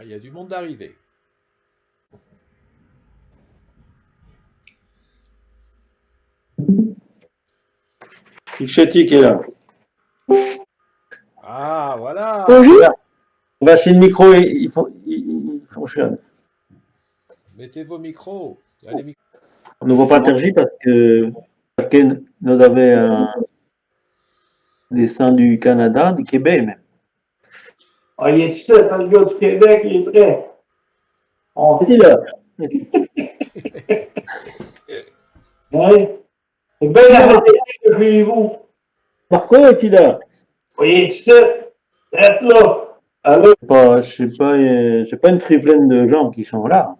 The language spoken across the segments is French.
Ah, il y a du monde d'arriver. Fichetti qui est là. Ah, voilà. Bonjour. On va chez le micro, il fonctionne. Mettez vos micros. Allez, On ne voit pas Tergy parce que quelqu'un nous avait un dessin du Canada, du Québec même. Ah, il est ici, le gars du Québec, il est prêt. Est-il là? Oui. C'est bien arrêté de chez vous. Marco, est-il là? Oui, il est ici. Êtes là. Allô? J'ai pas une tripleine de gens qui sont là.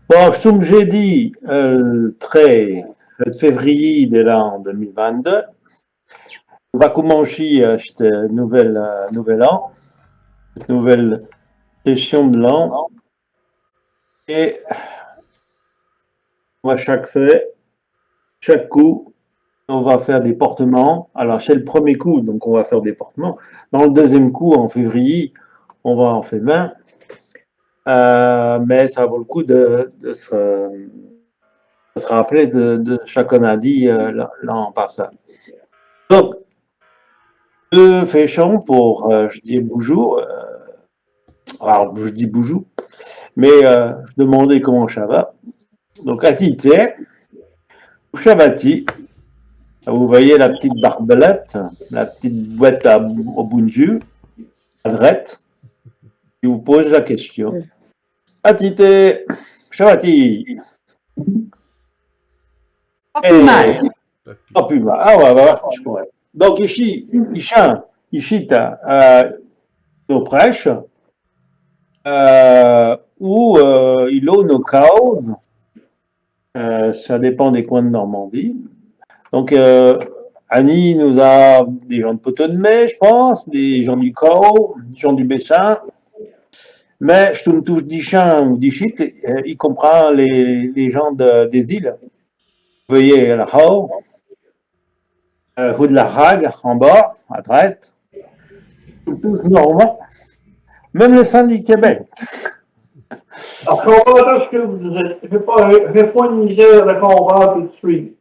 Bon, comme j'ai dit, le 13 février de l'an 2022, on va commencer ce nouvel an, cette nouvelle session de l'an. Et on va chaque coup, on va faire des portements. Alors, c'est le premier coup, donc on va faire des portements. Dans le deuxième coup, en février, on va en faire 20. Mais ça vaut le coup de se rappeler de chaque qu'on a dit l'an passé. Donc, je fais champ pour, je dis bonjour. Alors, je dis bonjour, mais je demandais comment ça va. Donc, Atite, Chavati, vous voyez la petite barbelette, la petite boîte au bonjour, à droite, qui vous pose la question. Atite, Chavati. Pas plus mal. Pas plus mal. Ah ouais, je pourrais. Donc, ici, nos prêches, ou il a nos causes, ça dépend des coins de Normandie. Donc, Annie nous a des gens de Potonnet, je pense, des gens du Cau, des gens du Bessin. Mais je te touche d'Ichin ou d'Ichit, il comprend les gens des îles. Vous voyez la Hau, ou de la Rag en bas, à droite. Tous normands. Même le sein du Québec. Alors, je comprends tout ce que vous dites. Je vais pas une misère de comprendre tout de suite.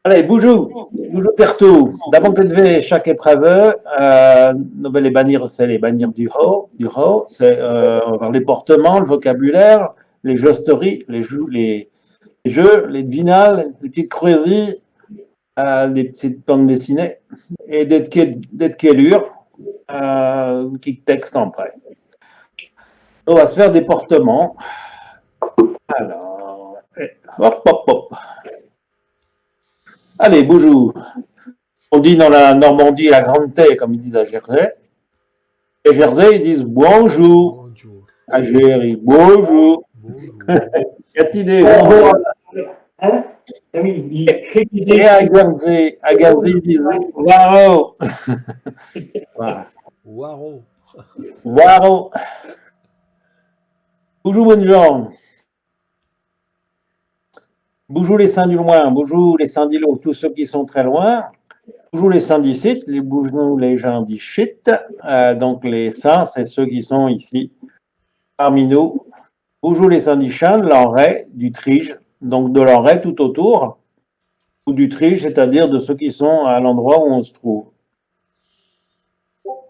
Allez, bonjour Tertou. D'abord que devait chaque épreuve, les bannir, c'est les bannir du haut, c'est les portements, le vocabulaire, les gestories, les jeux, les devinales, les petites croisies, des petites bandes dessinées, et d'être quellure, qui texte en prêt. On va se faire des portements. Alors, hop. Allez, bonjour. On dit dans la Normandie la grande T, comme ils disent à Jersey. Et Jersey, ils disent bonjour. bonjour. À Géry, bonjour. Bonjour. Catidé, Bonjour. bonjour. Hein? Oui, Et à Guernsey, ils disent waro. Voilà. Waro. Waro. Bonjour, bonne gens. Bonjour les saints du loin, bonjour les saints d'îlot, tous ceux qui sont très loin. Bonjour les saints d'ici, bonjour les gens d'ici. Donc les saints, c'est ceux qui sont ici parmi nous. Bonjour les saints d'Ichin, de l'Enray, du Trige, donc de l'Enray tout autour, ou du Trige, c'est-à-dire de ceux qui sont à l'endroit où on se trouve.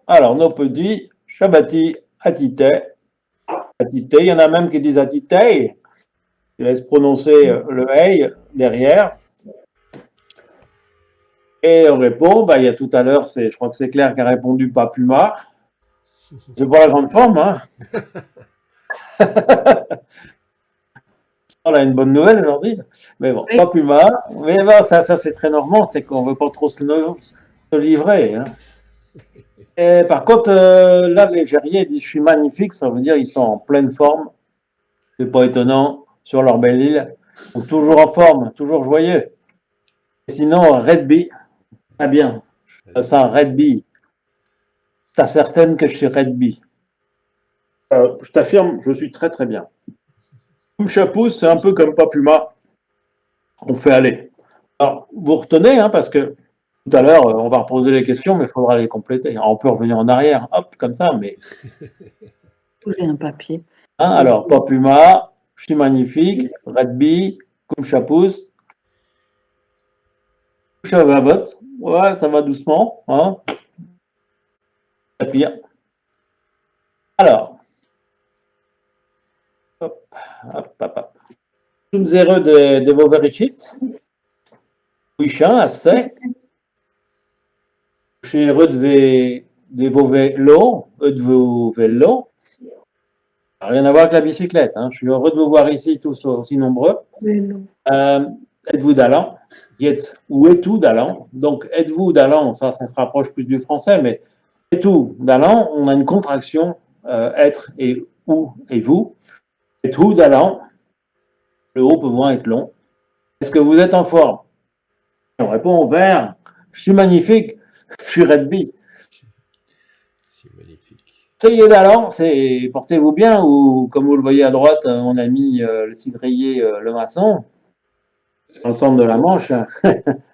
Alors, nos petits, Shabati, Atite, il y en a même qui disent Atitei, qui laissent prononcer le hey derrière. Et on répond, il y a tout à l'heure, je crois que c'est Claire qui a répondu Papuma. C'est pas la grande forme, hein. On a une bonne nouvelle aujourd'hui. Mais bon, oui. Papuma. Mais bon, ça c'est très normand, c'est qu'on ne veut pas trop se livrer. Hein. Et par contre, là, les Gériers disent je suis magnifique, ça veut dire qu'ils sont en pleine forme. C'est pas étonnant, sur leur belle île. Ils sont toujours en forme, toujours joyeux. Et sinon, Redby, très bien. C'est un Redby. T'as certaine que je suis Redby. Je t'affirme, je suis très très bien. Comme chapeau, c'est un peu comme Papuma. On fait aller. Alors, vous retenez, hein, parce que Tout à l'heure, on va reposer les questions, mais il faudra les compléter. Alors, on peut revenir en arrière, hop, comme ça, mais... J'ai un papier. Hein, alors, Papuma, je suis magnifique, Redby, Kumchapous, Chavavot. Ouais, ça va doucement. Hein. Pas pire. Alors, hop, hop, hop, hop. Tumzere de Voverichit, Wishan, Assek, chez Redve de Vovelo, Vovelo. Rien à voir avec la bicyclette. Hein. Je suis heureux de vous voir ici, tous aussi nombreux. Êtes-vous d'Alan? Ou êtes-vous d'Alan? Donc, êtes-vous d'Alan, ça se rapproche plus du français, mais êtes-vous d'Alan, on a une contraction, être et ou et vous. Êtes-vous d'Alan? Le haut peut voir être long. Est-ce que vous êtes en forme? On répond vert. Je suis magnifique. Je suis Redby. C'est magnifique. Essayez d'Alan, c'est portez-vous bien, ou comme vous le voyez à droite, on a mis le cidrier, le maçon, dans le centre de la Manche,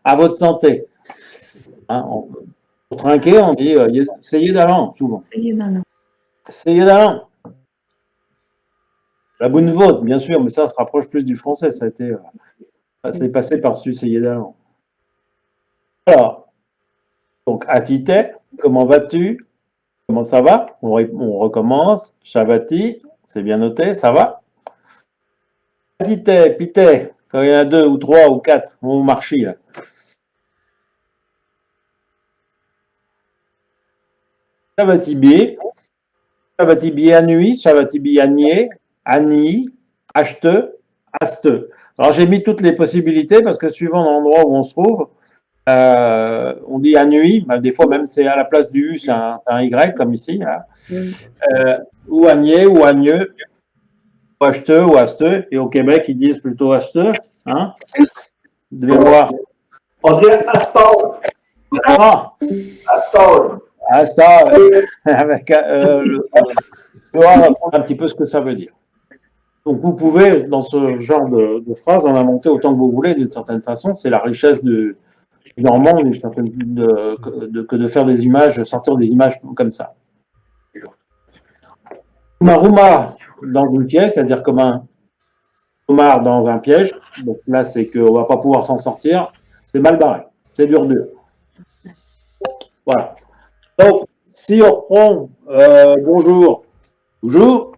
à votre santé. Hein, pour trinquer, on dit essayez d'Alan, souvent. Essayez d'Alan. La bonne vôtre, bien sûr, mais ça se rapproche plus du français, ça a été, c'est passé par-dessus essayez d'Alan. Alors, donc, Atite, comment vas-tu? Comment ça va? On recommence. Shavati, c'est bien noté, ça va? Atite, Pite, quand il y en a 2 ou 3 ou 4, on marche là. Shavati Bi, Shavati Bi Anui, Shavati Bi Anie, Ani, Achte, Aste. Alors j'ai mis toutes les possibilités parce que suivant l'endroit où on se trouve, on dit Anui, des fois même c'est à la place du U, c'est un Y comme ici, là. Ou Anie, ou Agneux, ou Achte, ou Aste. Et au Québec, ils disent plutôt Aste. Hein? De mémoire. On dit Astor. Ah! Astor. Astor, avec on va apprendre un petit peu ce que ça veut dire. Donc vous pouvez, dans ce genre de phrase, en inventer autant que vous voulez, d'une certaine façon. C'est la richesse du normand, que de faire des images, sortir des images comme ça. Maruma dans une pièce, c'est-à-dire comme un homard dans un piège. Donc là, c'est qu'on ne va pas pouvoir s'en sortir. C'est mal barré. C'est dur. Voilà. Donc, si on reprend bonjour, toujours,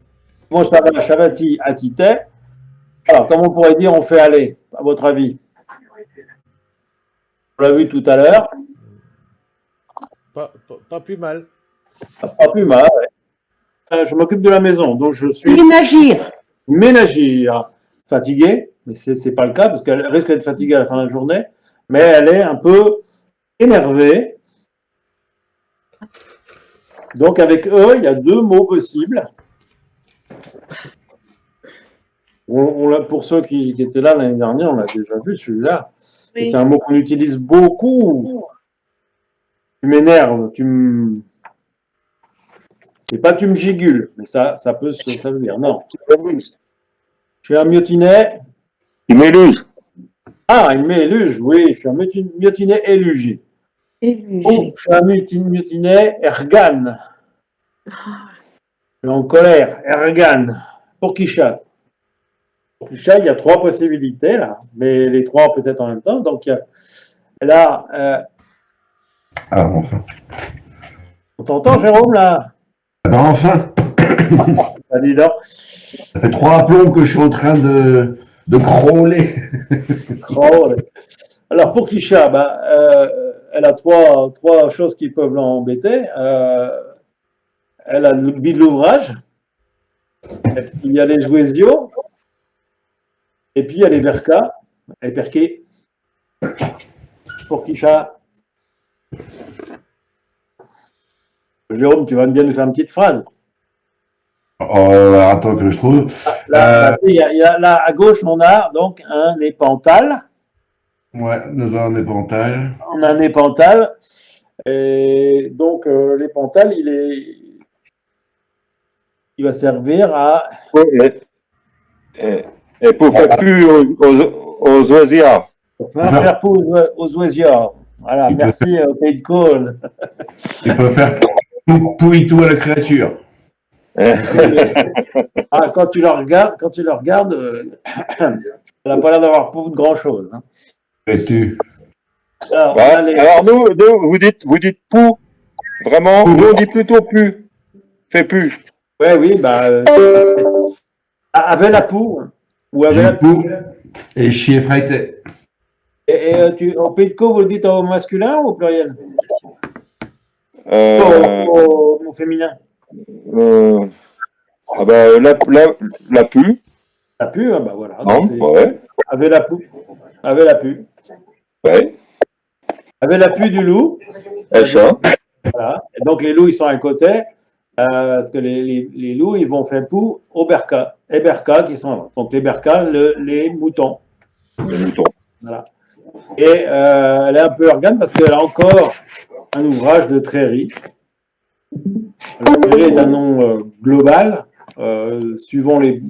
moi ça va, Shavati, Atite. Alors, comme on pourrait dire, on fait aller, à votre avis? On l'a vu tout à l'heure. Pas plus mal. Pas plus mal. Ouais. Je m'occupe de la maison, donc je suis ménagère. Fatiguée, mais ce n'est pas le cas, parce qu'elle risque d'être fatiguée à la fin de la journée, mais elle est un peu énervée. Donc, avec eux, il y a 2 mots possibles. Pour ceux qui étaient là l'année dernière, on l'a déjà vu, celui-là. Oui. C'est un mot qu'on utilise beaucoup. Tu m'énerves, c'est pas tu me gigules, mais ça veut dire non. Je suis un myotinet. Il m'éluge. Ah, il m'éluge, oui, je suis un myotinet élugé. Oh, je suis un myotinet ergan. Je suis en colère, ergan. Pour Kisha. Pour Kisha, il y a 3 possibilités là, mais les 3 peut-être en même temps. Donc, là. Ah, enfin. On t'entend, Jérôme, là? Ah ben enfin. Dis donc. Ça fait 3 plombs que je suis en train de crawler. Alors, pour Kisha, elle a 3 choses qui peuvent l'embêter. Elle a le bide de l'ouvrage, il y a les oisios, et puis il y a les verkas, et perqués. Pour Kisha. Jérôme, tu vas bien nous faire une petite phrase. Attends que je trouve. Là, à gauche, on a donc un épental. Ouais, nous avons un épental. On a un épental. Et donc, l'épental, il va servir à... Et pour faire plus aux oisiards. Pour faire plus aux oisiards. Voilà, Il peut merci au Pays de Caux. Tu peux faire tout à la créature. Ah, quand tu le regardes, elle n'a pas l'air d'avoir pour de grand-chose. Hein. Et tu. Alors, on Ouais. a les... Alors nous, vous dites pou, vraiment. Nous on dit plutôt pu. Fais pu. Ouais, oui, avec la poux ou avec la Jipou et chieffrette. au Pays de Caux, vous le dites au masculin ou au pluriel? Euh, Au féminin? Ah bah, la pu. La pu, hein, bah voilà. Non, Donc c'est ouais. avec la poux. Avec la pu. Ouais. Avec la pu du loup. Et ça. Voilà. Et donc les loups, ils sont à côté. Parce que les loups, ils vont faire poux au berka. Et berka qui sont là. Donc les berka, les moutons. Le mouton. Voilà. Et elle est un peu organe parce qu'elle a encore un ouvrage de Tréry. La Tréry est un nom global. Suivant les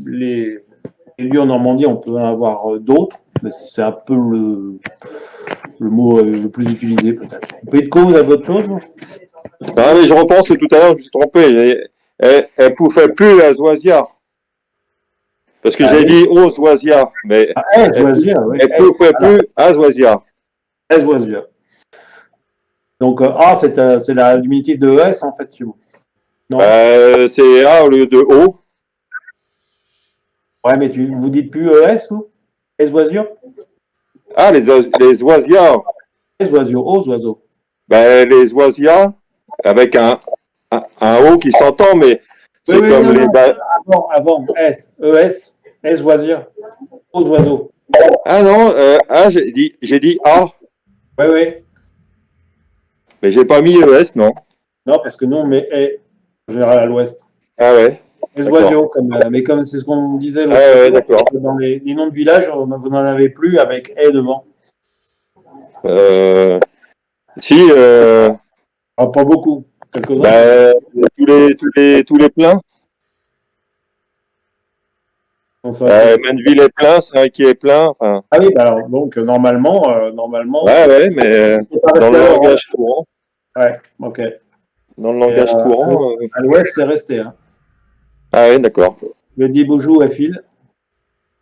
lieux en Normandie, on peut en avoir d'autres, mais c'est un peu le mot le plus utilisé peut-être. Au Pays de Caux, vous avez autre chose? Ah, mais je repense que tout à l'heure, je me suis trompé. Elle pouvait plus à Zoisia. Parce que j'ai dit au Zoisia, mais Zoisia, oui. elle pouvait plus à Zoisia. Zoisia. Donc, c'est la diminutif de ES en fait chez vous. Non. C'est A au lieu de O. Ouais, mais vous dites plus ES, vous? Zoisia? Ah, les Zoisia. Zoisio, aux oiseaux. Ben, les Zoisia, avec un O qui s'entend, mais c'est Oui, comme non, les... avant, Zoisia, aux oiseaux. Ah non, j'ai dit A, Oui, oui. mais j'ai pas mis ES, non. Non, parce que nous, on met en général à l'ouest. Ah ouais. Oiseaux, mais comme c'est ce qu'on disait l'autre Ah ouais, fois, d'accord. dans les noms de villages, vous n'en avez plus avec devant. Si, Ah, pas beaucoup, quelques-uns. bah, tous les pleins. Manneville est plein, Saint-Qui est plein. Enfin, Ah oui, bah alors, donc, normalement. ouais, mais dans le langage courant. Ouais, ok. Dans le langage courant. À l'ouest, c'est resté. Hein. Ah ouais, d'accord. Le dit bonjour et fil.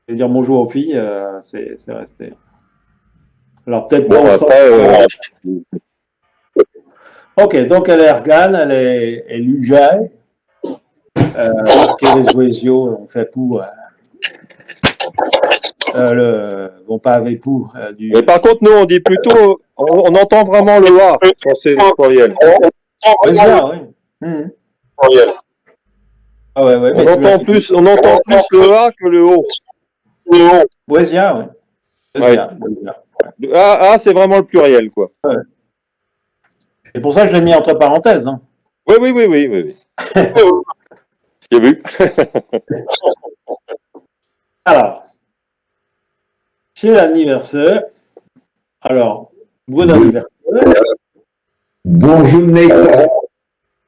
Et dire bonjour aux filles, c'est resté. Alors peut-être Bon, pas après, Ok, donc elle est organe, elle est lujaille. Les oiseaux, on fait pour. Bon, pas avec pour. Mais par contre, nous, on dit plutôt, on entend vraiment le A quand c'est pluriel. Oisia, oui. Ah ouais, ouais, on entend plus le A que le O. Oisia, oui. Oisia, ouais. A, c'est vraiment le pluriel, quoi. Ouais. C'est pour ça que je l'ai mis entre parenthèses. Hein. Oui. J'ai vu. Alors, chez l'anniversaire, alors, bon anniversaire. Bonjour Neta.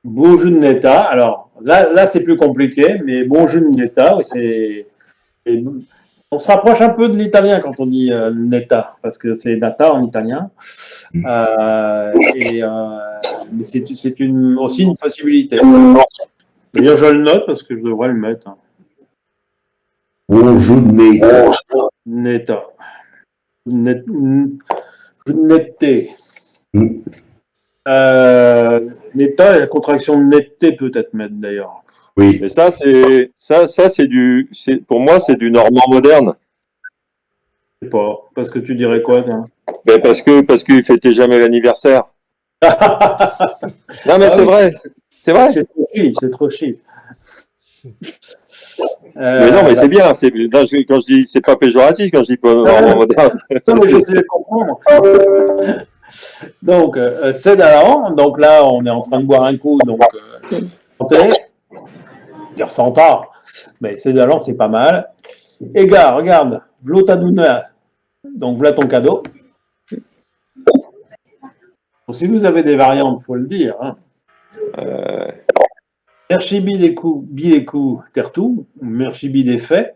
Bonjour Neta. Alors, là c'est plus compliqué, mais bonjour Neta, oui, on se rapproche un peu de l'italien quand on dit Neta, parce que c'est data en italien. Mais c'est aussi une possibilité. D'ailleurs, je le note parce que je devrais le mettre. Hein. Bonjour Neta. Neta. Netteté. Neta, la contraction de netteté peut-être mettre d'ailleurs. Oui. Mais ça c'est pour moi, c'est du normand moderne. Je sais pas. Parce que tu dirais quoi, toi? Ben parce qu'il fêtait jamais l'anniversaire. Non, mais c'est vrai. C'est vrai. C'est trop chic. Mais non, mais c'est bien. Quand je dis, c'est pas péjoratif quand je dis pas normand moderne. Non, mais j'essaie de comprendre. Donc, c'est d'alors. Donc là, on est en train de boire un coup. Donc, dire Santard. Mais c'est d'alors, c'est pas mal. Et gars, regarde. V'là ta douna. Donc, voilà ton cadeau. Donc, si vous avez des variantes, il faut le dire. Hein. Merci Bidécou Tertou. Merci Bidéfait.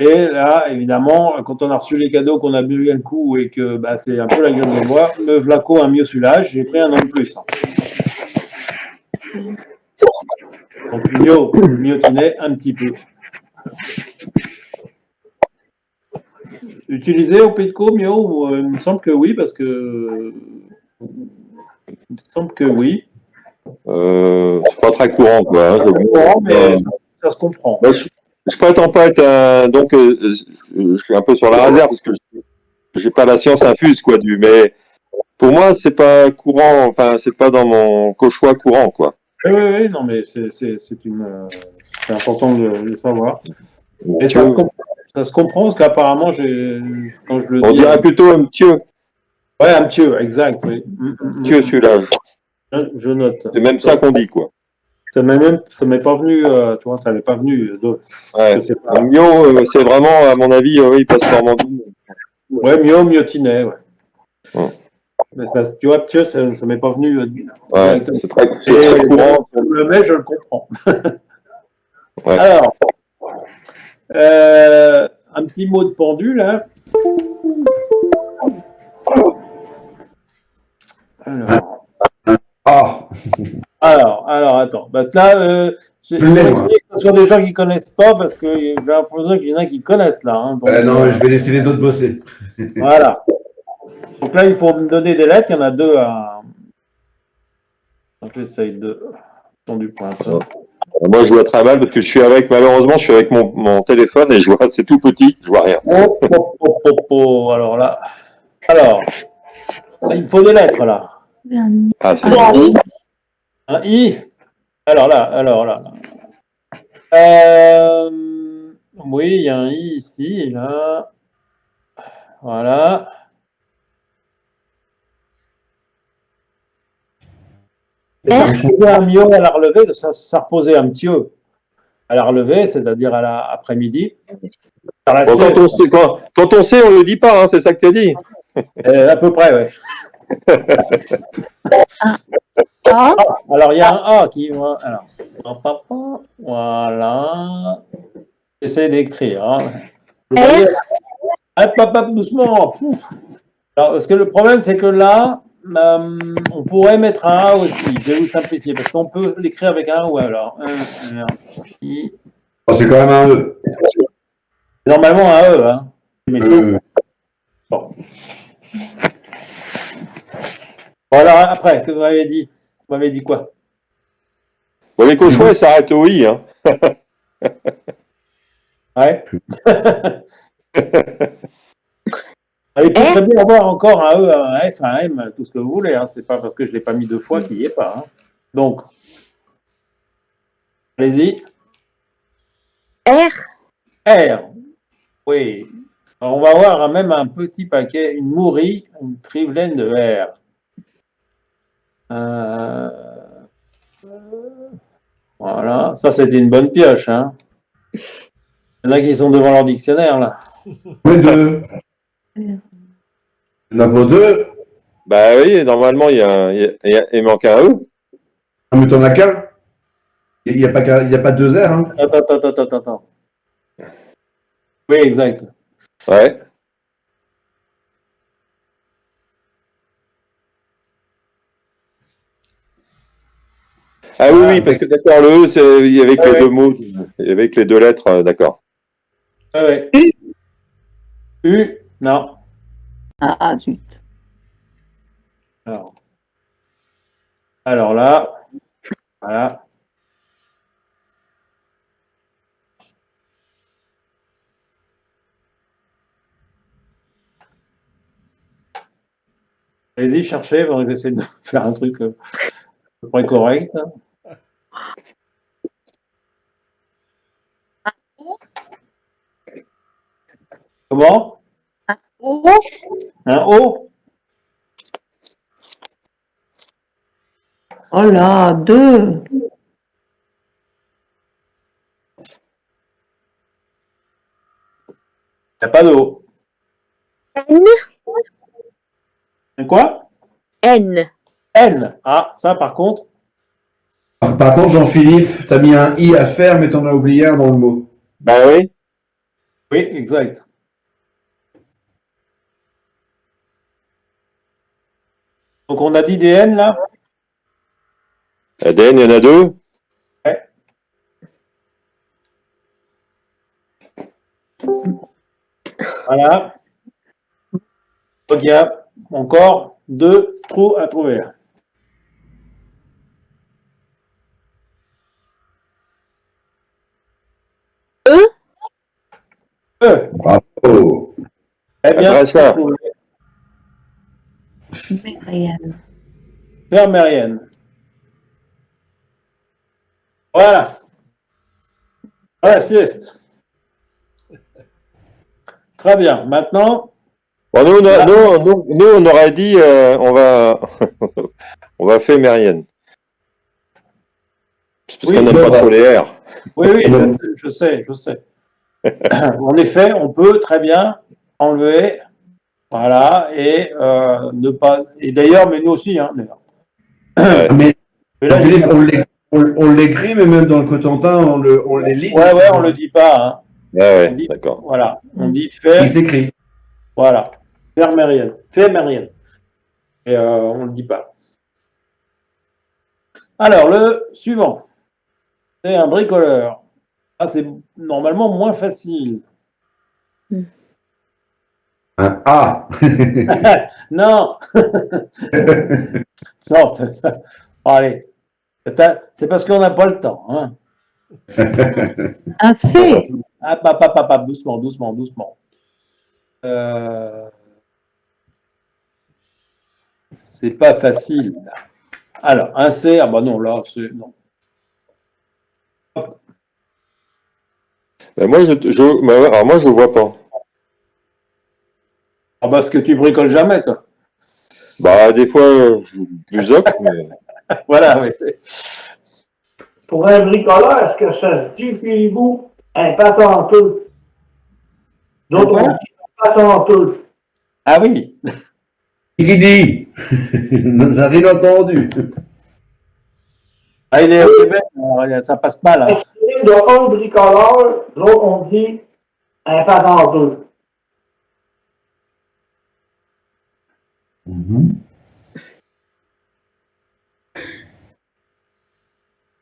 Et là, évidemment, quand on a reçu les cadeaux, qu'on a bu un coup et que bah, c'est un peu la gueule de bois, me vlaco un myosulage, j'ai pris un an de plus. Donc myotiné un petit peu. Utilisé au Petco, myo, il me semble que oui, parce que... Il me semble que oui. C'est pas très courant, quoi. Hein, Mais ça se comprend. Bah, je prétends pas être donc je suis un peu sur la réserve parce que j'ai pas la science infuse, quoi, mais pour moi, c'est pas courant, enfin, c'est pas dans mon choix courant, quoi. Oui, non, mais c'est important de le savoir. Et ça se comprend parce qu'apparemment, quand je le dis. On dirait plutôt un mtieux. Ouais, un mtieux, exact, oui. Mtieux, celui-là. Je note. C'est même ça qu'on dit, quoi. Ça m'est pas venu, tu vois, ça m'est pas venu. Ouais. Le mio, c'est vraiment, à mon avis, il passe Normandie. Ouais, myotinet, ouais. Mais tu vois, mtieux, ça m'est pas venu. Ouais, c'est très courant. Mais je le comprends. Ouais. Alors, un petit mot de pendule, hein. Alors, attends. Bah, là, je vais essayer que ce soit des gens qui connaissent pas, parce que j'ai l'impression qu'il y en a qui connaissent là. Hein, donc, non, je vais laisser les autres bosser. Voilà. Donc là, il faut me donner des lettres. Il y en a deux à. Donc j'essaye de. Du pointeur. Moi, je vois très mal parce que malheureusement, je suis avec mon téléphone et c'est tout petit, je vois rien. Alors là. Alors, il me faut des lettres là. Ah, c'est I. Un I. Alors là. Oui, il y a un I ici et là. Voilà. Et ça reposait un mio à la relevée, ça reposait un petit E à la relevée, c'est-à-dire à l'après-midi. Quand on sait, on le dit pas, hein, c'est ça que tu as dit. À peu près, oui. Alors, il y a un A qui va. Alors, voilà. J'essaie d'écrire. Hein. Vous voyez, hop, doucement. Alors, parce que le problème, c'est que là, on pourrait mettre un A aussi. Je vais vous simplifier, parce qu'on peut l'écrire avec un A ou alors. C'est quand même un E. Normalement, un E. Hein. Mais bon. Bon, alors, après, que vous m'avez dit? Vous m'avez dit quoi? Bon, les cochons, ils s'arrêtent au I. Hein. Ouais. Il peut très bien avoir encore un E, un F, un M, tout ce que vous voulez. Hein. C'est pas parce que je ne l'ai pas mis deux fois qu'il n'y est pas. Hein. Donc, allez-y. R. Oui. Alors, on va avoir même un petit paquet, une mourie, une trivelaine de R. Voilà. Ça, c'était une bonne pioche. Hein. Il y en a qui sont devant leur dictionnaire, là. Oui, deux. Il y en a pas deux. Bah oui, normalement, il manque un E. Mais t'en as qu'un. Il n'y a pas deux R. Hein. Attends. Oui, exact. Ouais. Ah oui, parce que d'accord, le E, c'est avec les deux mots, avec les deux lettres, d'accord. Ouais. U, non. Ah, zut. Alors là, voilà. Allez-y, cherchez, j'essaie de faire un truc à peu près correct. Comment? Un O? Oh là, deux. Il n'y a pas de O. N. C'est quoi? N. N. Ah, ça par contre. Par contre, Jean-Philippe, t'as mis un I à faire, mais t'en as oublié un dans le mot. Bah oui. Oui, exact. Donc, on a dit des N, là? ADN, il y en a deux. Ouais. Voilà. Donc, il y a encore 2 trous à trouver. E. E. Bravo. Eh bien, Après c'est ça. trouvé. Marianne. Père Mérienne. Voilà. À la sieste. Très bien. Maintenant, Bon, nous, Là. on aurait dit, on va faire Mérienne. Parce Oui, qu'on n'aime bon, pas trop les R. oui, oui, Non. je sais. En effet, on peut très bien enlever, voilà, et ne pas. Et d'ailleurs, mais nous aussi, hein. Ouais. Mais Mais là, Philippe, on l'écrit, mais même dans le Cotentin, on les lit. ouais, on le dit pas, hein. Ouais, On dit, d'accord. voilà, on dit Il fait, s'écrit. voilà, faire Mérienne, fait Mérienne. Et on le dit pas. Alors, le suivant, c'est un bricoleur. Ah, c'est normalement moins facile. Un A. Non, non, allez, c'est parce qu'on n'a pas le temps, hein. Un C. Doucement, doucement, doucement. C'est pas facile. Alors, un C, ah bah non, là, c'est non. Ben, moi, je vois pas. Ah parce que tu bricoles jamais, toi. Bah, des fois, je buzoque, mais. Voilà, oui. Pour un bricoleur, est-ce que ça se dit, Philibou, un patenteux? D'autres, Quoi? on dit un patenteux. Ah oui. Qui dit? Nous avons rien entendu. Ah, il est au Québec, alors, ça passe mal, hein. Est-ce que de un bricoleur, l'autre, on dit un patenteux? Mhm.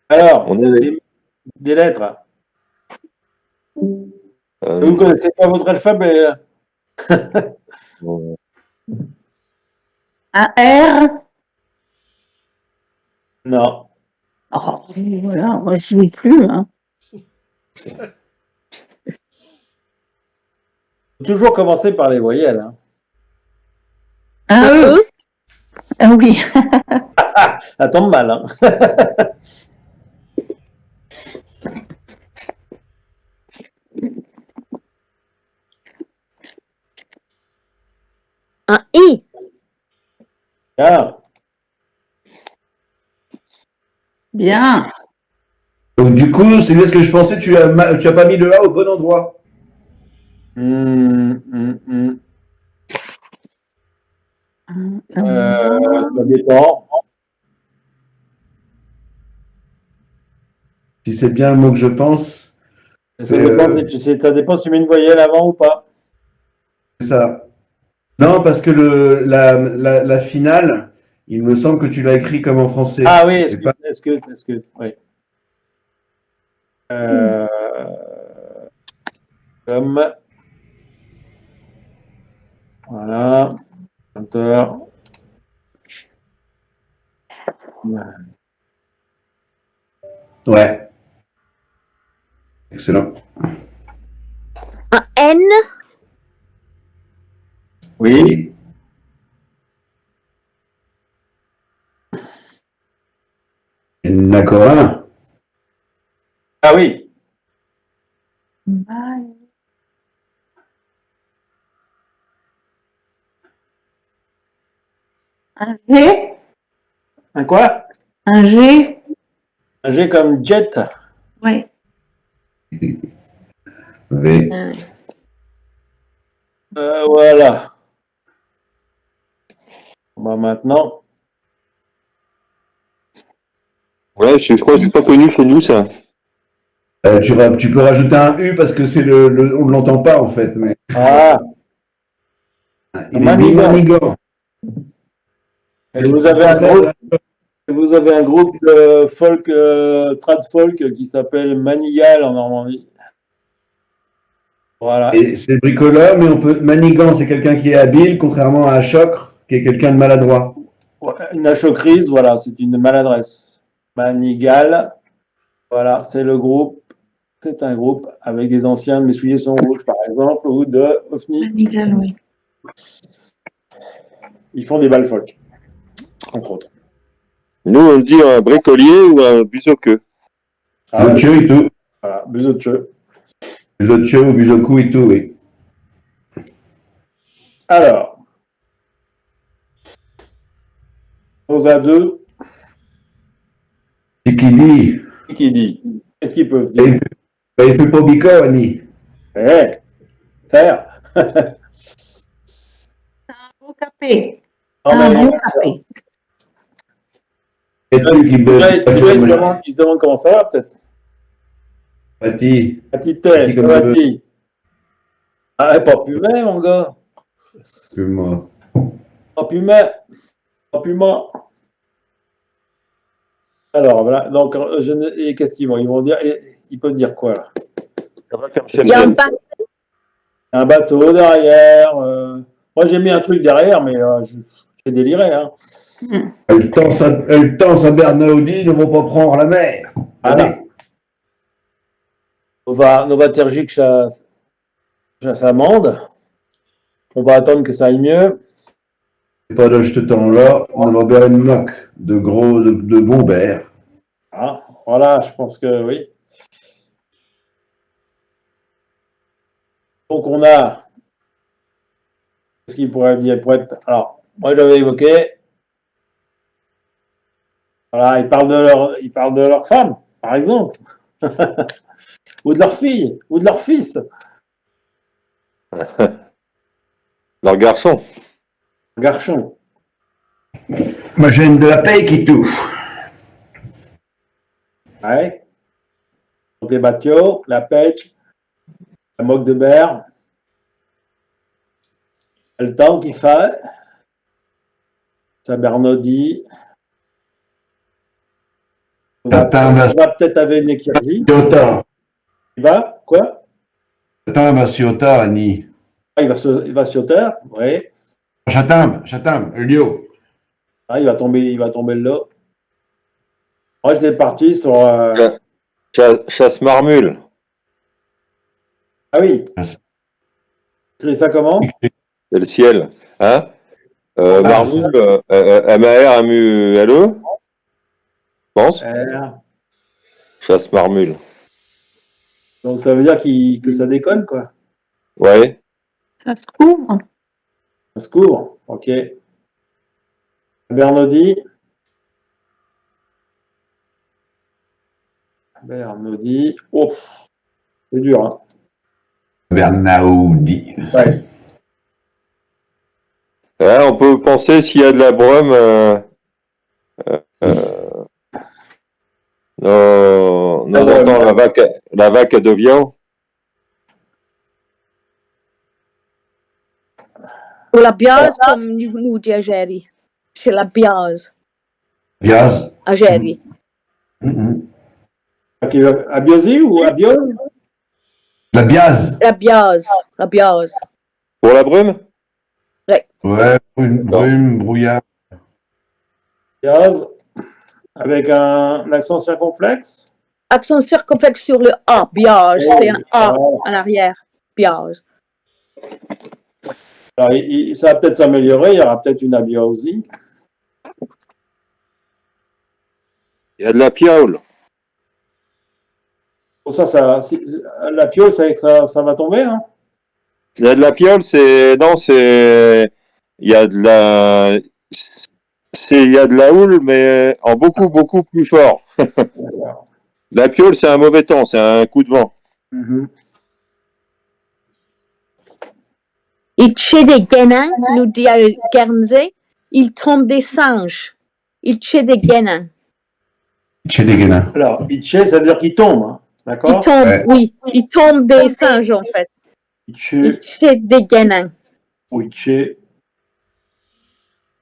Alors, On est. des lettres. Vous Euh, ne connaissez pas votre alphabet, là? Un R. Non. Oh, voilà, moi je n'y plus. Hein. Faut toujours commencer par les voyelles, hein. Un E. Ah oui. Ça tombe mal, hein. Un I. Ah, Bien. Donc, du coup, c'est bien ce que je pensais, tu as pas mis le A au bon endroit. hum. Un Ça dépend. Si c'est bien le mot que je pense, Ça dépend, ça dépend si tu mets une voyelle avant ou pas. c'est ça. Non, parce que la finale, il me semble que tu l'as écrit comme en français. Ah oui, Et pas- excuse. Oui. Comme. Voilà. Enter. Ouais. Excellent. Un N. Oui. Il n'y en a qu'un. Ah oui. G. Un quoi? Un G. Un G comme jet. Oui. Oui. Voilà. Bon, maintenant. Ouais, je crois que c'est pas connu chez nous, ça. Tu peux rajouter un U parce que on ne l'entend pas en fait. Mais Ah, il est Manigan. Manigan. Et vous avez un groupe de folk, trad folk qui s'appelle Manigal en Normandie. Voilà. Et c'est bricoleur, mais Manigan, c'est quelqu'un qui est habile, contrairement à un chocre, qui est quelqu'un de maladroit. Une achocrise, voilà, c'est une maladresse. Manigal, voilà, c'est le groupe. C'est un groupe avec des anciens de Mes souliers sont rouges, par exemple, ou de Ofni. Manigal, oui. Ils font des balles folk, entre autres. Nous, on dit un bricolier ou un buzoqueux. Ah, ouais, Buzocheux et tout. voilà, Buzotcheux. Buzocheux ou Buzoku et tout, oui. Alors, aux à deux, C'est qui dit. qui dit? Qu'est-ce qu'ils peuvent Il dire? fait pas bico, Annie. Eh, faire. Un beau capé. Non, Un mais- beau capé. Et tu qui Déjà, ils se demandent comment ça va, peut-être. Pati. Patité, Petit comme comment le vas-tu? Ah, pas pumet, mon gars. Moi. Pas pumet. Pas pumet. Alors, voilà. Donc, et qu'est-ce qu'ils vont? Ils vont dire, ils peuvent dire quoi, là? Il y a un bateau. Un bateau derrière. Moi, j'ai mis un truc derrière, mais j'ai déliré, hein. Elle tend sa Bernaudi, ne vont pas prendre la mer. Voilà. Novatergique, ça amende. On va attendre que ça aille mieux. Pas de ce temps-là, on va faire une moque de bons bears. Ah, voilà, je pense que oui. Donc, on a. Ce qu'il pourrait dire pour être. Alors, moi, j'avais évoqué. Voilà, ils parlent de leur femme, par exemple. Ou de leur fille, ou de leur fils. Leur garçon. Garçon. Moi, j'ai une de la paix qui touche. Ouais. Donc, les bateaux, la pêche, la moque de berre. Le temps qu'il fait. Ça Bernaudi. On va peut-être avec une équergie. Siota. Il va? Quoi? J'attends, Siota, Annie. Ah, il va sur terre, oui. J'attends, Lio. Ah, il va tomber le lot. Moi, j'étais parti sur. Chasse marmule. Ah oui. Écris ça comment? C'est le ciel. Hein marmule, M-A-R-M-U-L-E. Je pense. Chasse marmule. Donc, ça veut dire que ça déconne, quoi. Ouais. Ça se couvre. Ça se couvre. OK. Bernaudi. Oh, c'est dur, hein. Bernaudi. Ouais. Ouais, on peut penser s'il y a de la brume nous entend la vaque à Devian. Ou la biase, comme nous dit Algérie. C'est la biase. Biaz. Algérie. À Biosi ou à Biol? La Biaz. La biase. La biase. Pour la brume? Ouais, brume, brouillard. Biaz. Avec un accent circonflexe? Accent circonflexe sur le A. Biase. C'est un A en arrière. Biase. Alors, ça va peut-être s'améliorer. Il y aura peut-être une abia aussi. Il y a de la piaule. Bon, la piole, ça va tomber, hein? Il y a de la piaule, il y a de la houle, mais en beaucoup, beaucoup plus fort. La piaule, c'est un mauvais temps, c'est un coup de vent. Il tue des guénins, nous dit à Guernsey. Il tombe des singes. Il tue des guénins. Chez les Guénins. Alors, Itché, ça veut dire qu'il tombe. Hein. D'accord? tombe, Ouais. oui, il tombe des singes en fait. Iche, Il fait des guénins. ou Iche.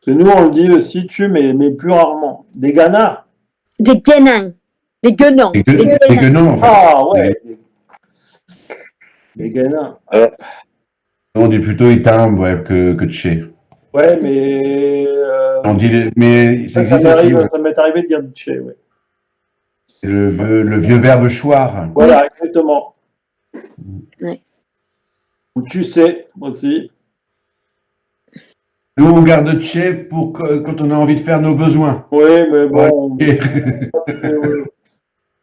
Parce que nous, on le dit aussi tu, mais plus rarement. Des ganas. Des guénins. Les guenons. Les Les guenons, les guénins. guenons, en fait. Ah ouais. Des ganas. On dit plutôt Itam, ouais, que Tché. Ouais, mais. On dit, mais ça Ça existe aussi, ouais. ça m'est arrivé de dire Iche, ouais. C'est le vieux verbe choir. Voilà, exactement. Ouais. Ou tu sais aussi. Nous, on garde Tché pour quand on a envie de faire nos besoins. Oui, mais bon. Ouais.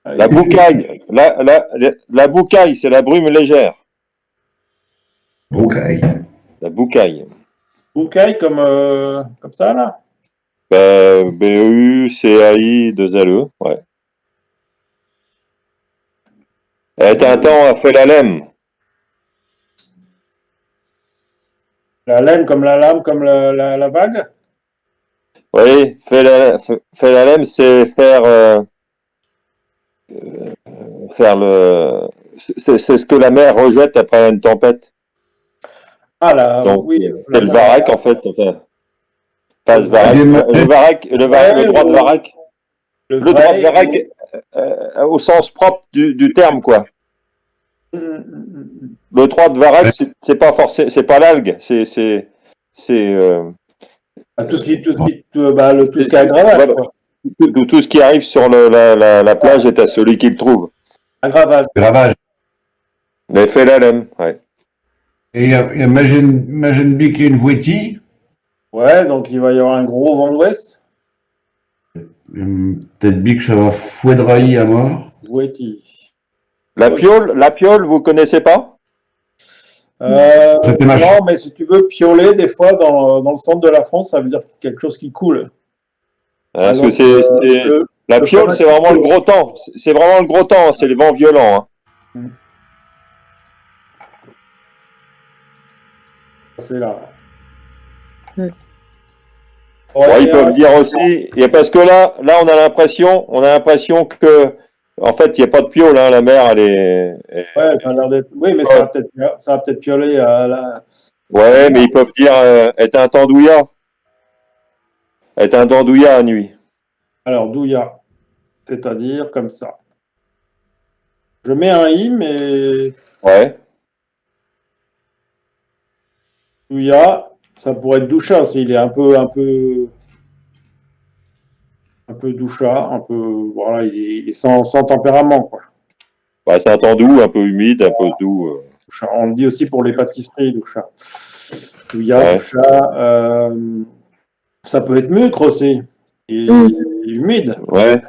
La boucaille. La boucaille, c'est la brume légère. Ok. La boucaille. Boucaille comme ça, là. B-E-U-C-A-I-2-L-E. Ouais. Tintin a fait la lème. La laine comme la lame, comme la vague. Oui, fait la lème, c'est faire le. C'est ce que la mer rejette après une tempête. Ah là, Donc, oui. c'est le varech, en fait. Enfin, pas le varech. Le droit de varech. Le Le droit de varech au sens propre du terme, quoi. Le droit de varech, c'est pas forcément, c'est pas l'algue, c'est tout ce qui est aggravage, voilà. quoi. Tout ce qui arrive sur la plage est à celui qui le trouve. Aggravage. Gravage. Mais fait la lème, ouais. Et imagine bien qu'il y a une vouetie. Ouais, donc il va y avoir un gros vent d'ouest. Peut-être bien que ça va fouedrailler à mort. Vouetti. La piole, vous connaissez pas? C'était Non, mais si tu veux pioler, des fois, dans le centre de la France, ça veut dire quelque chose qui coule. Parce donc, que la piole, c'est vraiment le gros temps. C'est vraiment le gros temps, c'est les vents violents. Hein. C'est là. Ouais, Ouais, ils peuvent dire aussi, et parce que là, on a l'impression que, en fait, il n'y a pas de piole, hein, la mer, elle est. Ouais, ça a l'air d'être. Oui, mais ça va peut-être pioler à la. Ouais, mais ils peuvent dire, est un tandouilla. Est un dandouilla à nuit. Alors, douilla, c'est-à-dire comme ça. Je mets un i, mais Ouais. douilla, ça pourrait être doucha aussi. Il est un peu doucha, un peu. Voilà, il est sans tempérament, quoi. Bah, c'est un temps doux, un peu humide, un peu doux. Doucha. On le dit aussi pour les pâtisseries, doucha. Douilla, Ouais. doucha. Ça peut être mucre aussi. Et humide. Ouais.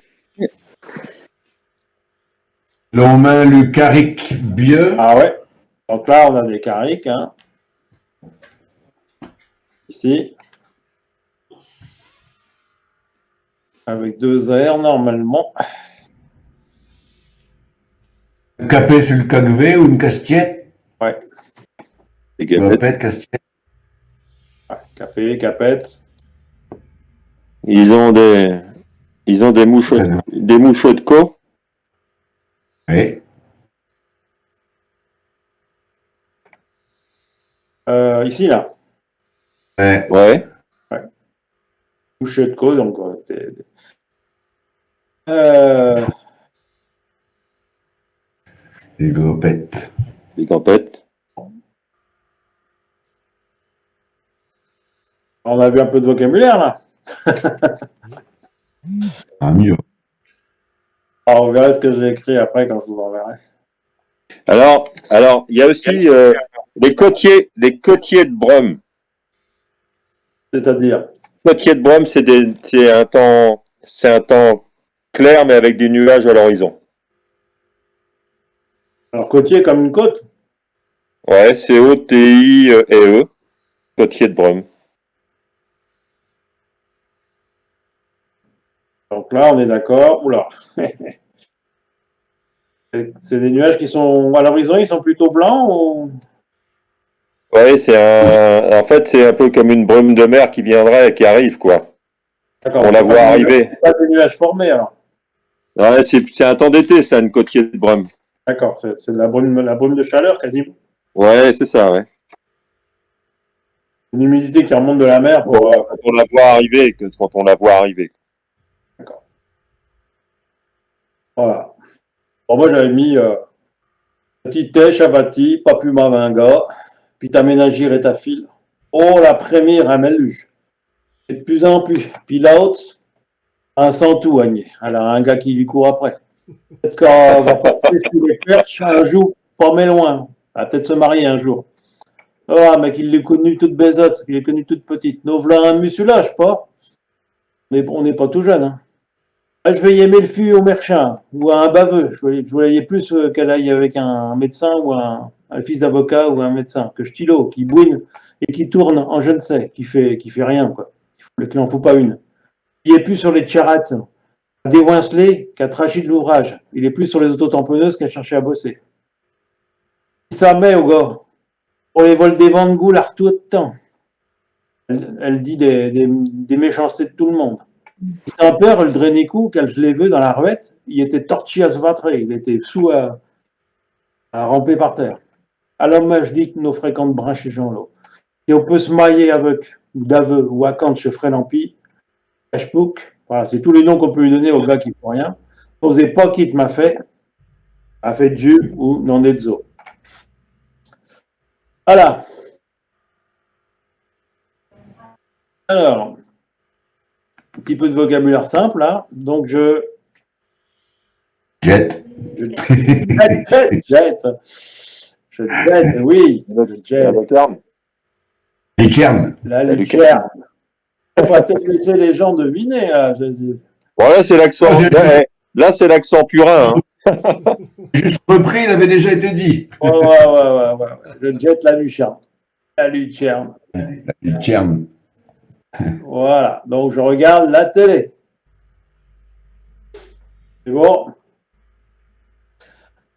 L'on met le caric bieux. Ah ouais. Donc là, on a des carics, hein. Ici. Avec 2 R normalement. Un capé sur le cagvé ou une castiette. Ouais. Les Ça va gapettes. pas être castiette. Ouais. Capé, capette. Ils ont des mouches de co. Oui. Ici, là. Ouais. Ouais. Boucher de côte, donc. Les gopettes. Les gampettes. On a vu un peu de vocabulaire, là. Ah, mieux. Alors, vous verrez ce que j'ai écrit après quand je vous enverrai. Alors, il y a aussi les côtiers de brume. C'est-à-dire. Côtiers de brume, c'est un temps clair, mais avec des nuages à l'horizon. Alors, côtier comme une côte. Ouais, C-O-T-I-E-E. Côtiers de brume. Donc là, on est d'accord. Oula. C'est des nuages qui sont à l'horizon, ils sont plutôt blancs ou. Ouais, en fait, c'est un peu comme une brume de mer qui viendrait et qui arrive, quoi. D'accord. On la voit arriver. Pas des nuages formés, alors. Ouais, c'est un temps d'été, ça, une côtier de brume. D'accord, c'est de la brume de chaleur quasiment. Ouais, c'est ça, ouais. Une humidité qui remonte de la mer pour. Quand on la voit arriver, quand on la voit arriver. D'accord. Voilà. Bon, moi, j'avais mis Tite, Chavati, Papuma Vinga, puis ta ménagère et ta file. Oh, la première à Meluge. Et de plus en plus. Puis l'autre, un sans tout, Agné. Alors, un gars qui lui court après. Peut-être qu'on va passer sous les perches un jour, pas mais loin. Elle va peut-être se marier un jour. Ah, mais qu'il l'ait connue toute baisotte, qu'il l'ait connue toute petite. Nous voilà un musulage, pas. On n'est pas tout jeune, hein. Ah, je vais y aimer le fût au merchin ou à un baveux. Je voulais plus qu'elle aille avec un médecin ou un fils d'avocat ou un médecin que Stilo, qui bouine et qui tourne en je ne sais, qui fait rien, quoi. Qu'il n'en faut pas une. Il est plus sur les tcharates, à déwinceler qu'à tracher de l'ouvrage. Il est plus sur les autotamponneuses qu'à chercher à bosser. Ça met au gars. Pour les vols des vents de goût, la tout de temps. Elle dit des méchancetés de tout le monde. Son père, le Drenicou, quand je l'ai vu dans la revette, il était torchi à se battre, il était sous à ramper par terre. Alors moi, je dis que nos fréquentes branches gens-là, si on peut se mailler avec, ou d'aveu, ou à quand je ferai l'empi, Cashbook, voilà, c'est tous les noms qu'on peut lui donner au gars qui ne font rien. N'osez pas qu'il m'a fait, a fait Dieu ou non zo. Voilà. Alors, un petit peu de vocabulaire simple, là. Donc, Jet. jette, oui, je jette. Les Tchernes. La lumière. On va peut-être laisser les gens deviner, là. Bon, là, c'est l'accent. Là, c'est l'accent purin. Hein. Juste repris, il avait déjà été dit. Ouais. Je jette la lucière. La lucière. Les Tchernes. Voilà. Donc, je regarde la télé. C'est bon.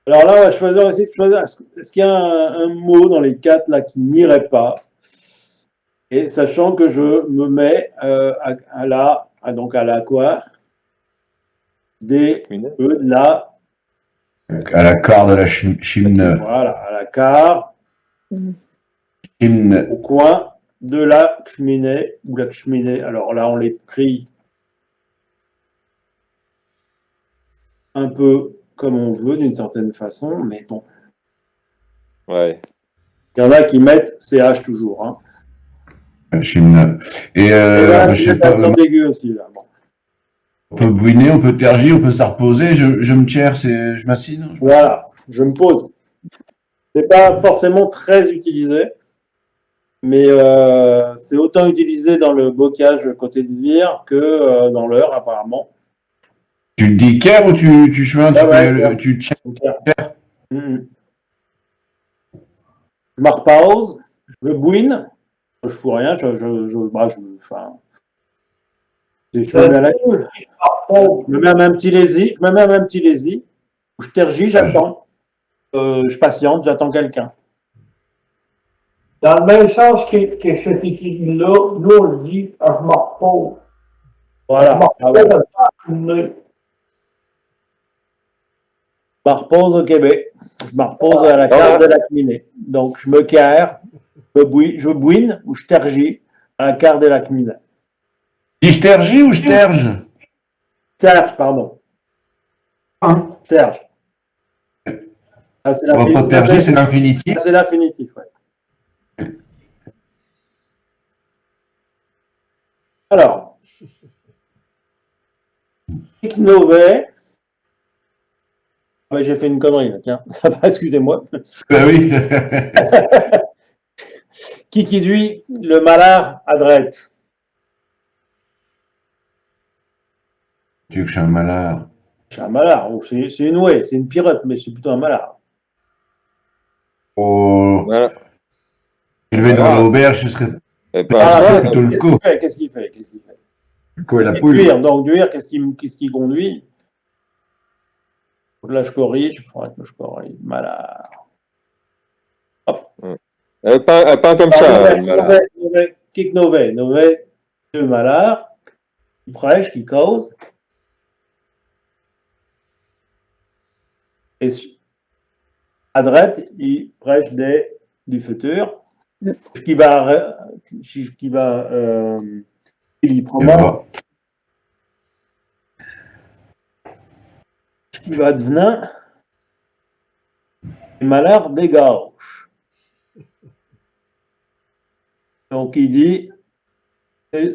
Alors là, on va essayer de choisir. Est-ce qu'il y a un mot dans les quatre là qui n'irait pas? Et sachant que je me mets à la quoi? Des E de la. À la quart de la chimne. Voilà, à la quart. Chimne. Au coin de la cheminée ou la cheminée. Alors là, on l'écrit un peu comme on veut, d'une certaine façon, mais bon. Ouais. Il y en a qui mettent CH toujours. Hein. Chimne. Et là, je sais pas. accent aigu aussi, là. Bon. On peut bouiner, on peut tergir, on peut se reposer. Je me tire, je m'assine. Voilà, je me pose. C'est pas forcément très utilisé, mais c'est autant utilisé dans le bocage côté de Vire que dans l'heure, apparemment. Tu dis ker ou tu chemin, tu tires. Je me repose, je me bouine, je fous rien, je me mets à la gueule. Je me mets à un petit lési, je tergis, j'attends. Je patiente, j'attends quelqu'un. Dans le même sens que cette équipe-là, nous, on le dit, je me repose. Voilà. Je me repose au Québec. Je me repose à la carte de la cheminée. Donc, je me carre, je bouine ou je tergis à la carte de la cheminée. Je tergis ou je terge? Terge, pardon. Hein? Terge. On va pas terger, c'est l'infinitif. C'est l'infinitif, ouais. Alors, Nové. Ouais, j'ai fait une connerie, là, tiens. Excusez-moi. Ben oui. Qui duit le malard à drette. Tu veux que je suis un malard? Je suis un malard. C'est une ouée, c'est une pirotte, mais c'est plutôt un malard. Oh. Voilà. Élevé dans l'auberge, je serais plutôt le coup. Qu'est-ce qu'il fait? Quoi, la poule? Donc, duire, qu'est-ce qui conduit? Là, je corrige, il faudrait que je corrige. Malard. Hop. Pas comme ça. Kick Nové, deux malards, qui prêchent, qui causent. Et À droite, il prêche du futur. Il prend ce qui va devenir le malheur des gauches. Donc il dit, de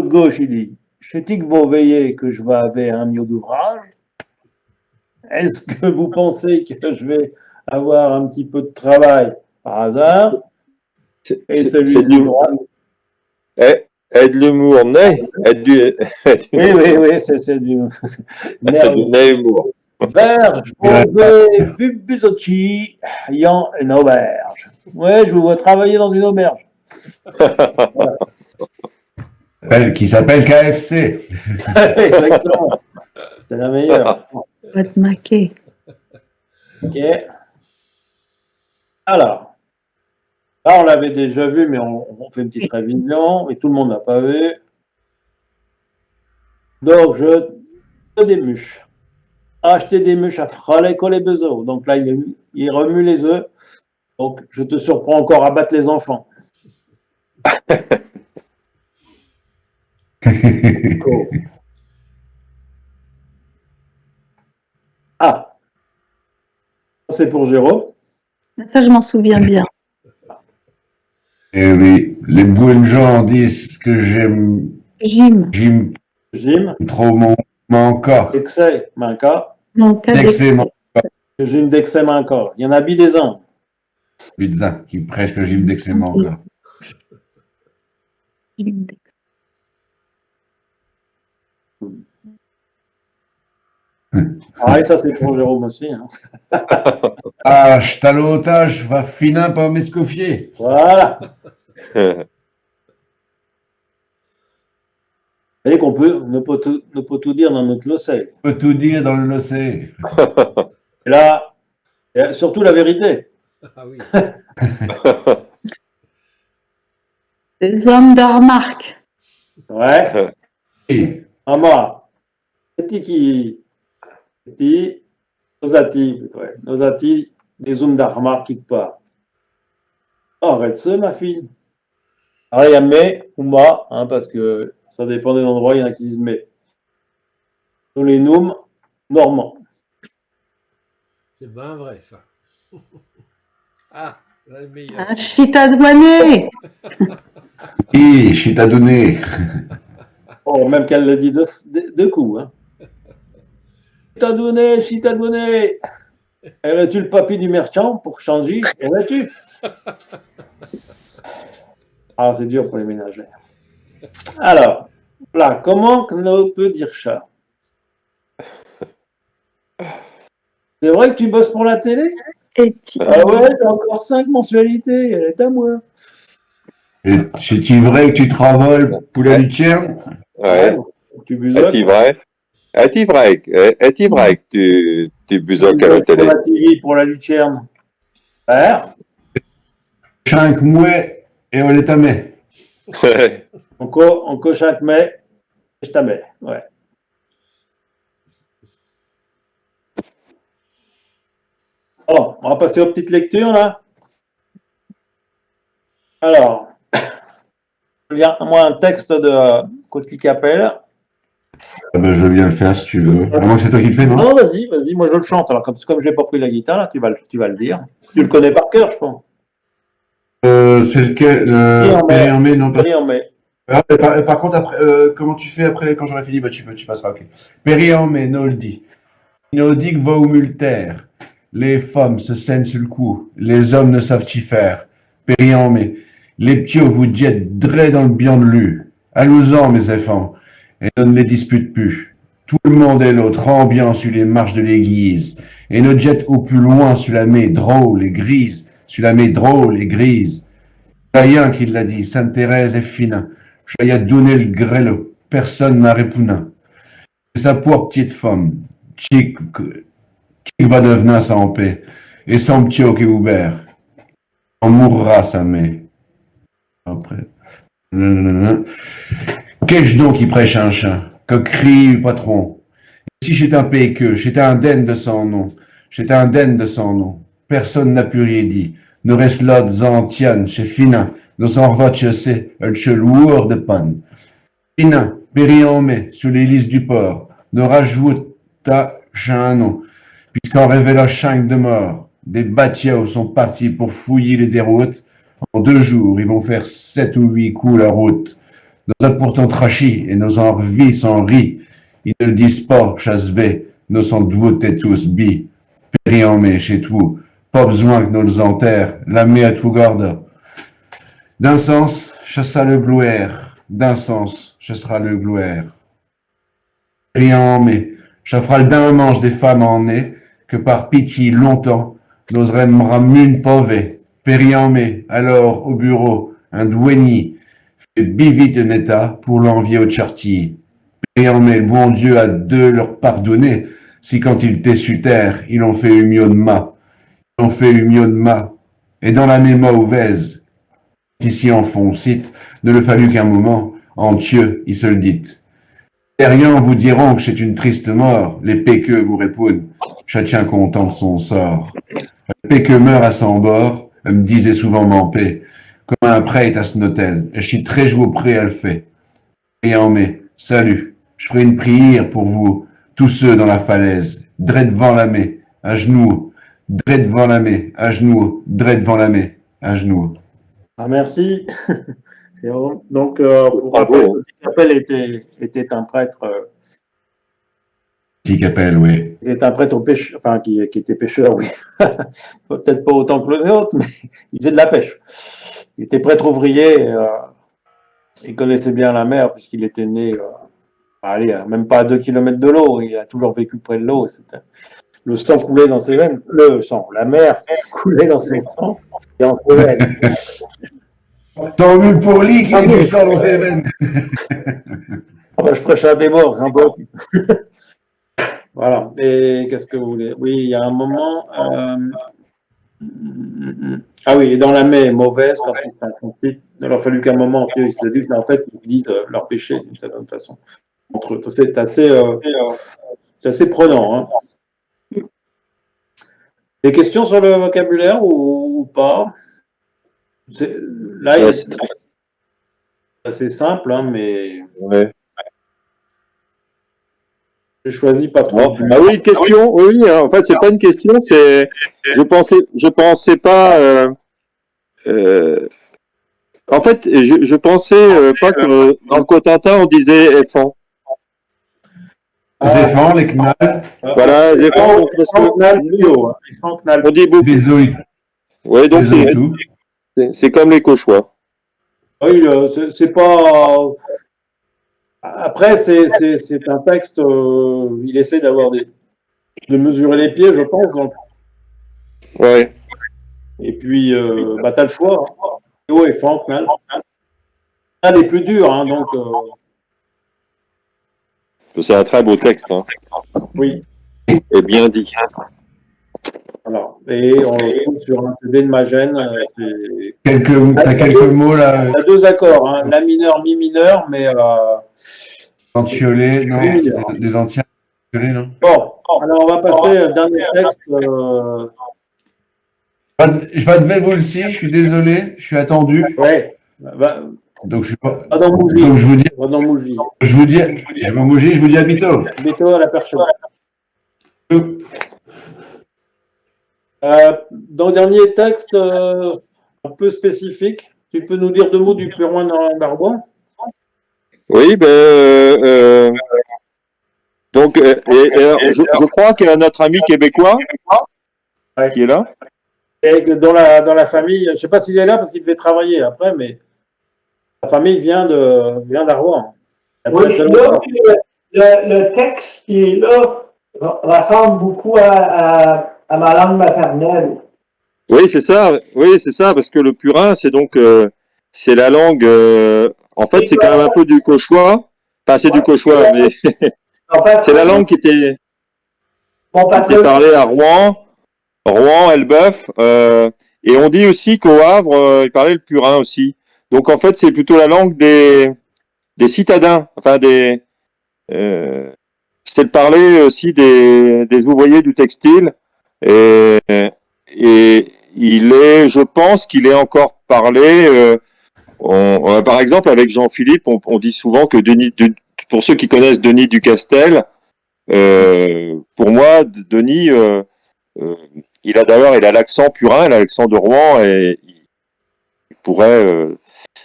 gauche, il dit, je dis que vous veillez que je vais avoir un mieux d'ouvrage. Est-ce que vous pensez que je vais avoir un petit peu de travail par hasard? Et celui du droit. Et de l'humour, né? Oui, c'est du humour. Verge, mauvais, vu Buzzocchi, ayant une auberge. Ouais, je vous vois travailler dans une auberge. Qui s'appelle KFC. Exactement. C'est la meilleure. Va te maquer. Ok. Alors, là, on l'avait déjà vu, mais on fait une petite révision, mais tout le monde n'a pas vu. Donc, je démuche. Acheter des mûches à frôler coller des œufs. Donc là, il remue les œufs. Donc, je te surprends encore à battre les enfants. Ah, c'est pour Jérôme. Ça, je m'en souviens bien. Eh oui, les bonnes gens disent que j'aime Jim. Jim. Trop manca. Excès manca. D'excès manca. Jim d'excès manca. Il y en a des ans. Pizza, qui prêche que Jim d'excès manca. Ah, et ça, c'est pour Jérôme aussi. Hein. Ah, j't'alotage va finir par m'escoffier. Voilà. Vous savez qu'on ne peut tout dire dans notre locet. On peut tout dire dans le locet. Et là, surtout la vérité. Ah oui. Des hommes de remarque. Ouais. Et Ama, Nosati, des hommes d'armar quelque part. Arrête ça, ma fille. Rien mais ou ma, hein, parce que ça dépend des endroits, il y en a qui disent mais. Nous les noms normands. C'est bien vrai, ça. Ah, c'est le meilleur. Un chita douané. je suis t'a donné. Oh, même qu'elle le dit deux coups. Hein. Si t'as donné. Aurais-tu le papier du merchant pour changer? Aurais-tu? Alors, c'est dur pour les ménagères. Alors, là, comment on peut dire ça? C'est vrai que tu bosses pour la télé? Ah ouais, t'as encore 5 mensualités, elle est à moi. C'est-tu vrai que tu travailles pour la litière? Ouais. Tu buzoques. Est-il vrai que tu buzoques à la télé? Pour la TV, pour la lucierne. Père? 5 mois et on est à mai. Encore 5 mai, je t'amène. Ouais. Bon, on va passer aux petites lectures, là. Alors, je viens, moi, un texte de Coty Capel. Ah ben, je veux bien le faire si tu veux. À moins que c'est toi qui le fais, non? Non, vas-y, moi je le chante. Alors, comme je n'ai pas pris la guitare, là, tu vas le dire. Tu le connais par cœur, je pense. C'est lequel? Péri en mai, non pas. Péri en mai. Ah, par contre, après, comment tu fais après, quand j'aurai fini? Bah, tu passeras, ok. Péri en mai, Noldi. Noldi va au multaire. Les femmes se saignent sur le cou. Les hommes ne savent t'y faire. Péri en mai. Les petits vous jettent dre dans le bian de lu. Allons-en, mes enfants. Et ne les dispute plus. Tout le monde est l'autre, ambiant sur les marches de l'église. Et ne jette au plus loin sur la mer drôle et grise. Sur la mer drôle et grise. Rien qui l'a dit, Sainte Thérèse est fine. J'aille à donner le grêle, personne n'a répondu. C'est sa pauvre petite femme, qui va devenir sans paix, et son petit qui est ouvert. On mourra sa mère. Après. Qu'est-ce donc qui prêche un chat? Que crie le patron? Si j'étais un péqueux, j'étais un den de son nom. C'est un den de son nom. Personne n'a pu rien dit. Ne reste là Tian, chez Fina, nos s'en revat c'est un cheloueur de panne. Fina, Périomé, sur les listes du port, ne rajouta un nom, puisqu'en révéla 5 de morts. Des batiaux sont partis pour fouiller les déroutes. En 2 jours, ils vont faire 7 ou 8 coups la route. Nous a pourtant trachi et nos envies s'en rit. Ils ne le disent pas, chasse-vé, nous s'en doutent tous bi. Périomé, chez tout. Pas besoin que nous les enterre, la met à tout garde. D'un sens, ce sera le gloire. D'un sens, ce sera le gloire. Rien mais, je ferai le d'un manche des femmes en nez, que par pitié longtemps, n'oserait me ramener une pauvée. Périant mais, alors, au bureau, un douanier, fait bivite un état pour l'envier au chartier. Périant mais, le bon Dieu a de leur pardonner, si quand ils étaient sur terre, ils ont fait mieux de ma. Ils ont fait mieux de ma. Et dans la mémoire mauvaise, ici en fond site, ne le fallut qu'un moment, en Dieu, il se le dit. Les riens vous diront que c'est une triste mort, les péqueux vous répondent, chacun content de son sort. Le péqueux meurt à son bord, me disait souvent mon paix, comme un prêtre à son hôtel, et je suis très joué prêt à le faire. Et en mai, salut, je ferai une prière pour vous, tous ceux dans la falaise, dret devant la main, à genoux, dret devant la main, à genoux, dret devant la main, à genoux. Ah, merci. Donc, pour rappel, Petit Capel était un prêtre. Petit Capel, oui. Était un prêtre au pêche, enfin qui était pêcheur, oui. Peut-être pas autant que les autres, mais il faisait de la pêche. Il était prêtre ouvrier. Il connaissait bien la mer puisqu'il était né, même pas à 2 kilomètres de l'eau. Il a toujours vécu près de l'eau. Le sang coulait dans ses veines. La mer coulait dans ses sangs et en ses veines. Tant mieux pour lui qu'il ait du sang dans ses veines. Je prêche à des morts, un peu. Voilà. Et qu'est-ce que vous voulez? Oui, il y a un moment. Ah oui, et dans la main mauvaise, quand ils s'inconcipent, il leur a fallu qu'un moment, ils se disent, mais en fait, ils disent leur péché d'une certaine façon. Entre eux. C'est assez prenant. Hein. Des questions sur le vocabulaire ou pas? Là, c'est assez simple, hein, mais Ouais. je choisis pas trop. Ah oui, question. Oui, en fait, c'est pas une question. C'est, je pensais pas. En fait, je pensais pas que dans le Cotentin on disait effant. Zéphant, les knalls, Voilà, effant. Donc, parce que on dit beaucoup. les oïs, Ouais, donc les oïs tout. c'est comme les cauchois. Oui, c'est pas. Après, c'est un texte. Il essaie de mesurer les pieds, je pense. Donc. Ouais. Et puis, t'as le choix. Théo et Franck, Knal est plus dur, hein, donc. C'est un très beau texte. Hein. Oui. Et bien dit. Voilà. Et on le trouve sur un CD de Magène. T'as quelques mots là, Il y a 2 accords, hein, La mineur, Mi mineur, mais. entiolés, non, des entiers entiolés, non. Bon, alors on va passer au dernier texte. Je vais vous le dire, je suis désolé, je suis attendu. Ouais. Donc je suis pas. Va dans Mougy. Donc je vous dis, Va dans Mougy. je vous dis à bientôt. Béto à la perche. Dans le dernier texte, un peu spécifique, tu peux nous dire 2 mots du Purin d'Arbois? Oui, donc, je crois qu'il y a notre ami québécois qui est là. Et dans la famille, je ne sais pas s'il est là parce qu'il devait travailler après, mais la famille vient d'Arbois. Oui, je suis là, puis le texte qui est là ressemble beaucoup à ma langue maternelle. Oui, c'est ça, parce que le purin, c'est donc, c'est la langue, en fait, c'est quand même un peu du cauchois. Enfin, c'est du cauchois, mais c'est la langue qui était parlée à Rouen, Elbeuf, et on dit aussi qu'au Havre, ils parlaient le purin aussi. Donc, en fait, c'est plutôt la langue des citadins, enfin c'est le parler aussi des ouvriers du textile, Et, et je pense qu'il est encore parlé. Par exemple, avec Jean-Philippe, on dit souvent que pour ceux qui connaissent Denis Ducastel, pour moi, Denis, il a l'accent purin, il a l'accent de Rouen, et il pourrait,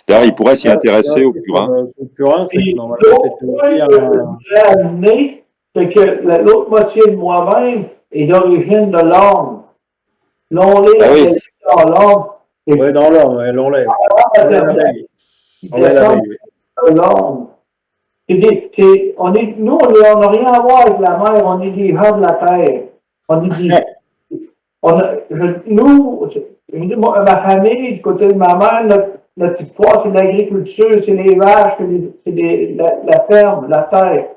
d'ailleurs, il pourrait s'y intéresser au purin. Le purin, c'est Puis, que normalement, l'autre c'est point aussi que je voudrais amener, c'est que l'autre moitié de moi-même est d'origine de l'homme. L'onlet, Ah oui. dans l'homme. Et Ouais, dans l'homme, ouais, l'onlet. On l'a l'abeille. On l'a l'abeille. l'homme. Nous, on n'a rien à voir avec la mer, on est des gens de la terre. On est des. Ma famille, du côté de ma mère, notre histoire, c'est l'agriculture, c'est les vaches, c'est la ferme, la terre.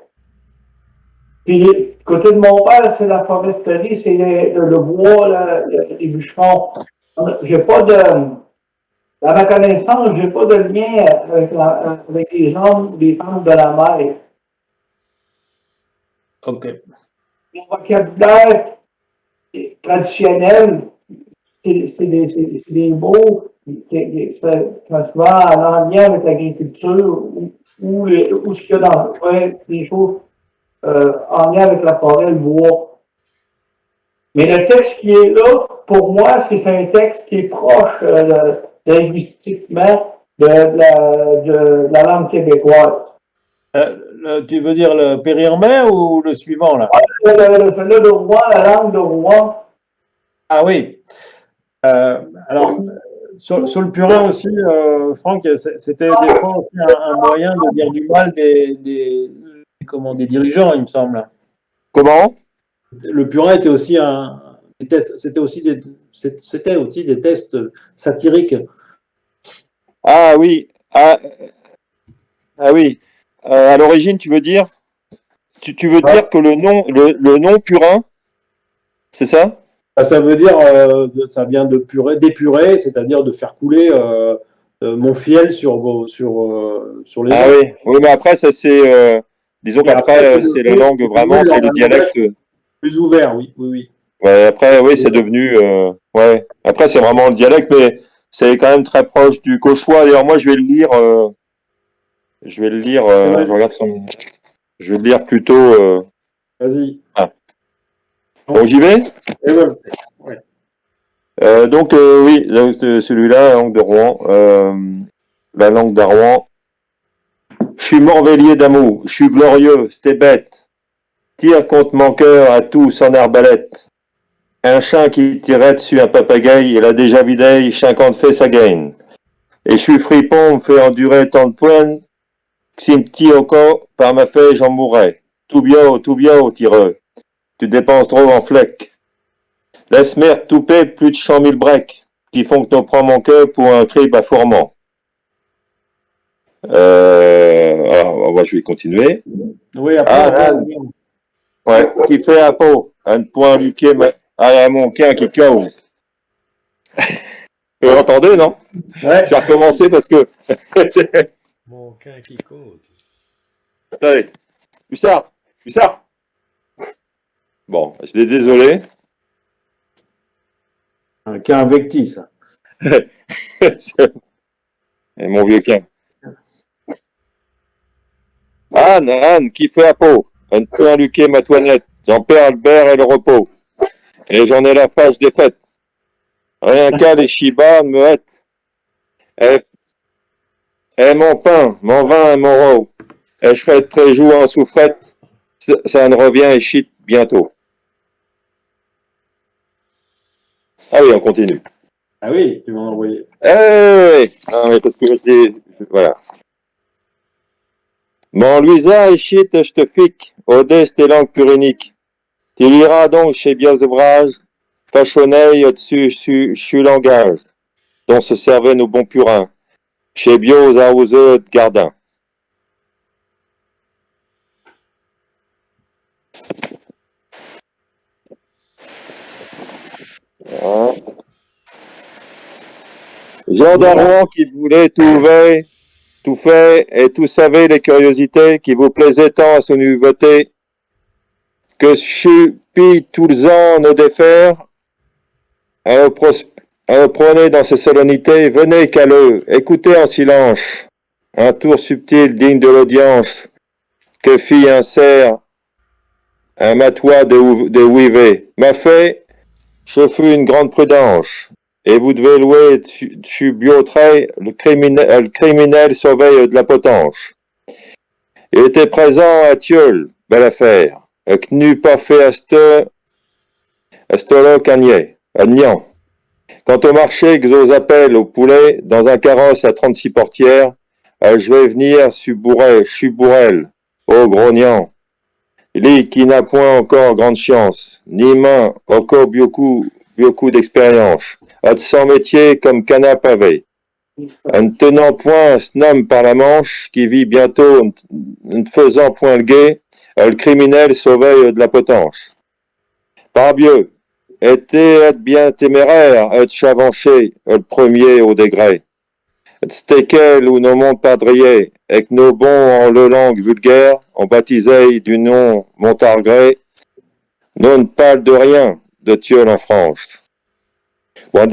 Puis, du côté de mon père, c'est la foresterie, c'est le bois, les bûcherons. J'ai pas de. À ma connaissance, j'ai pas de lien avec les hommes, les femmes de la mer. Ok. Mon vocabulaire traditionnel, c'est des mots qui sont souvent en lien avec l'agriculture ou ce qu'il y a dans des choses en lien avec la forêt, le bois. Mais le texte qui est là, pour moi, c'est un texte qui est proche linguistiquement de la langue québécoise. Tu veux dire le périrmais ou le suivant, là? Celui de Rouen, la langue de Rouen. Ah oui. Alors, sur le purin aussi, Franck, c'était des fois aussi un moyen de dire du mal des dirigeants, il me semble. Comment? Le purin était aussi c'était aussi des tests satiriques. Ah oui. Ah oui. À l'origine, tu veux dire? Tu veux dire que le nom purin, c'est ça? Ça veut dire, ça vient de d'épurer, c'est-à-dire de faire couler mon fiel sur les. Ah oui. Oui, mais après, ça c'est, disons qu'après, c'est la langue vraiment, c'est le dialecte. Plus ouvert, oui. Ouais, après, oui, c'est devenu, ouais. Après, c'est vraiment le dialecte, mais c'est quand même très proche du cauchois. D'ailleurs, moi, je vais le lire, je regarde je vais le lire plutôt, Vas-y. Bon, j'y vais? Et voilà. Ouais. Donc, oui, donc, celui-là, la langue de Rouen, la langue d'Arrouen. Je suis morvelier d'amour, je suis glorieux, c'était bête. Tire contre mon cœur à tout sans arbalète. Un chien qui tirait dessus un papagaï, il a déjà vidé 50 fait sa gaine. Et je suis fripon, me fait endurer tant de points, que si me tire au corps, par ma feuille, j'en mourrais. Tout bien, tireux. Tu dépenses trop en fleck. Laisse merde touper plus de 100 000 breaks, qui font que tu prends mon cœur pour un cri baffourement. Alors, moi, je vais continuer. Oui, après. Ouais, qui fait un pot, un point luqué, mon quin qui cause. Vous entendez, non? Ouais. Je vais recommencer parce que. Mon quin qui cause. Attendez. Hussard. Bon, je suis désolé. Un quin vecti, ça. Et mon vieux quin. Anne, qui fait un pot, un point luqué, ma toinette. J'en perds le beurre et le repos. Et j'en ai la face des fêtes. Rien qu'à les chibas me hâtent. Et mon pain, mon vin et mon rot. Et je fais très joue en souffrette. Ça ne revient et chite bientôt. Ah oui, on continue. Ah oui, tu m'en as envoyé. Non, mais parce que voilà. Mon Louisa et shit, je te fique, Odeste et langue purinique. Tu liras donc chez Biozebrage, Fachonneil au-dessus, chu langage, dont se servaient nos bons purins, chez Bio aux arroseux de Gardin. Voilà. Jean d'Arrouen qui voulait tout veille, tout fait et tout savait les curiosités qui vous plaisaient tant à son nouveauté que chupis tous les ans nos défaire Prenez dans ces solennités, venez caleux, écoutez en silence, un tour subtil digne de l'audience, que fit un cerf, un matois de Ouivet. M'a fait, je fus une grande prudence, et vous devez louer Biotrey, le criminel surveille de la potence. Il était présent à Thiol, belle affaire, que n'eût pas fait à Stolo Agnan. Quant au marché que j'ose appelle au poulet, dans un carrosse à 36 portières, je vais venir Chubourel, ô grognant. Lui qui n'a point encore grande chance, ni main, encore beaucoup d'expérience, a de son métier comme canap pavé. Ne tenant point ce nomme par la manche, qui vit bientôt, ne faisant point le guet, le criminel sauveille de la potence. Parbieu, était bien téméraire, être chavanché, le premier au degré. Stekel ou nos montpadriers, avec nos bons en le langue vulgaire, on baptisait du nom Montargré, non parle de rien de Thiol en France. Bon, le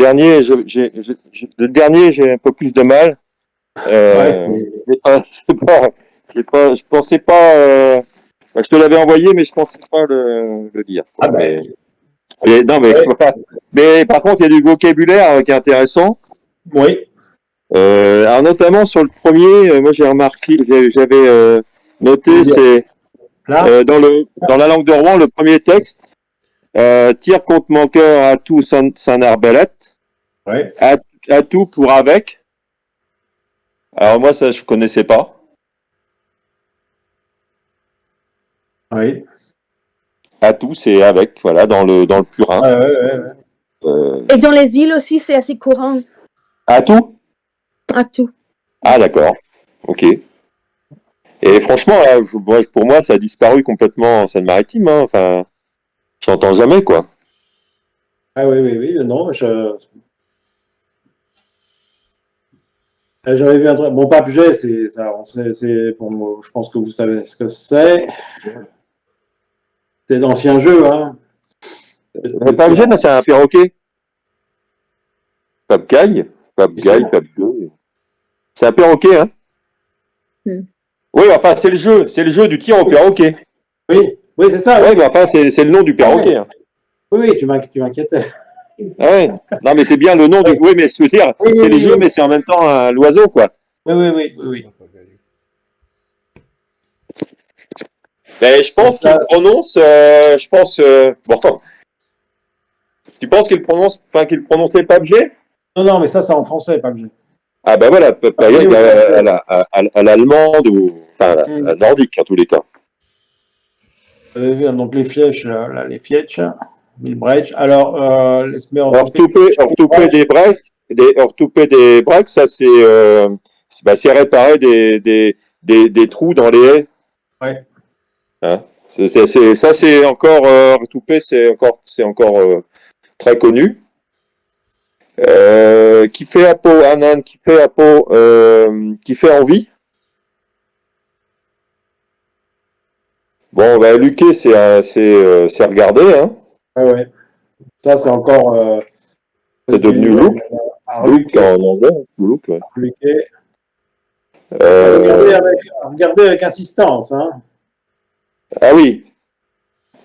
dernier, j'ai un peu plus de mal. Je pensais pas, je te l'avais envoyé, mais je pensais pas le dire. Ah ben, Non, mais, voilà. Mais par contre, il y a du vocabulaire qui est intéressant. oui. Alors notamment sur le premier, moi j'ai remarqué, j'avais noté, c'est Là, dans la langue de Rouen, le premier texte, tire contre mon cœur à tout sans arbelette, ouais. à tout pour avec. Alors moi ça je connaissais pas. Oui. À tout c'est avec, voilà, dans le purin. Ouais. Et dans les îles aussi, c'est assez courant. À tout? À tout. Ah d'accord, ok. Et franchement, là, pour moi, ça a disparu complètement en Seine-Maritime. Hein. Enfin, j'entends jamais, quoi. Ah oui, non, j'avais vu un truc. Bon, Pape-Jet, c'est ça. Bon, je pense que vous savez ce que c'est. C'est d'anciens jeux, hein. Pape-Jet, c'est un perroquet. Pape-Gaille, Pape-Gaille. C'est un perroquet, hein. Oui, enfin, c'est le jeu du tir au perroquet. Oui, c'est ça. Oui, mais enfin, c'est le nom du perroquet. Hein. Oui, tu m'inquiétais. Ah ouais. Non, mais c'est bien le nom du. Oui, mais je veux dire, c'est les jeux, mais c'est en même temps l'oiseau, quoi. Oui. Mais je pense qu'il prononce. Bon, tu penses qu'il prononçait Pape-Jet? Non, mais ça, c'est en français, Pape-Jet. Ah ben voilà, à l'allemande ou enfin à la nordique en tous les cas. Donc les Fièches, là, les Fièches, Milbrecht. Alors, orthoupé des breaks, ça c'est réparer des trous dans les haies. Ouais. Hein, ça c'est encore orthoupé, c'est encore très connu. Qui fait à peau, Anan, qui fait envie. Bon, ben, Luquet, c'est regardé, hein. Ouais. Ça, c'est encore. C'est devenu look. Look en anglais, look, ouais. Luquet. Regardez avec insistance, hein. Ah oui.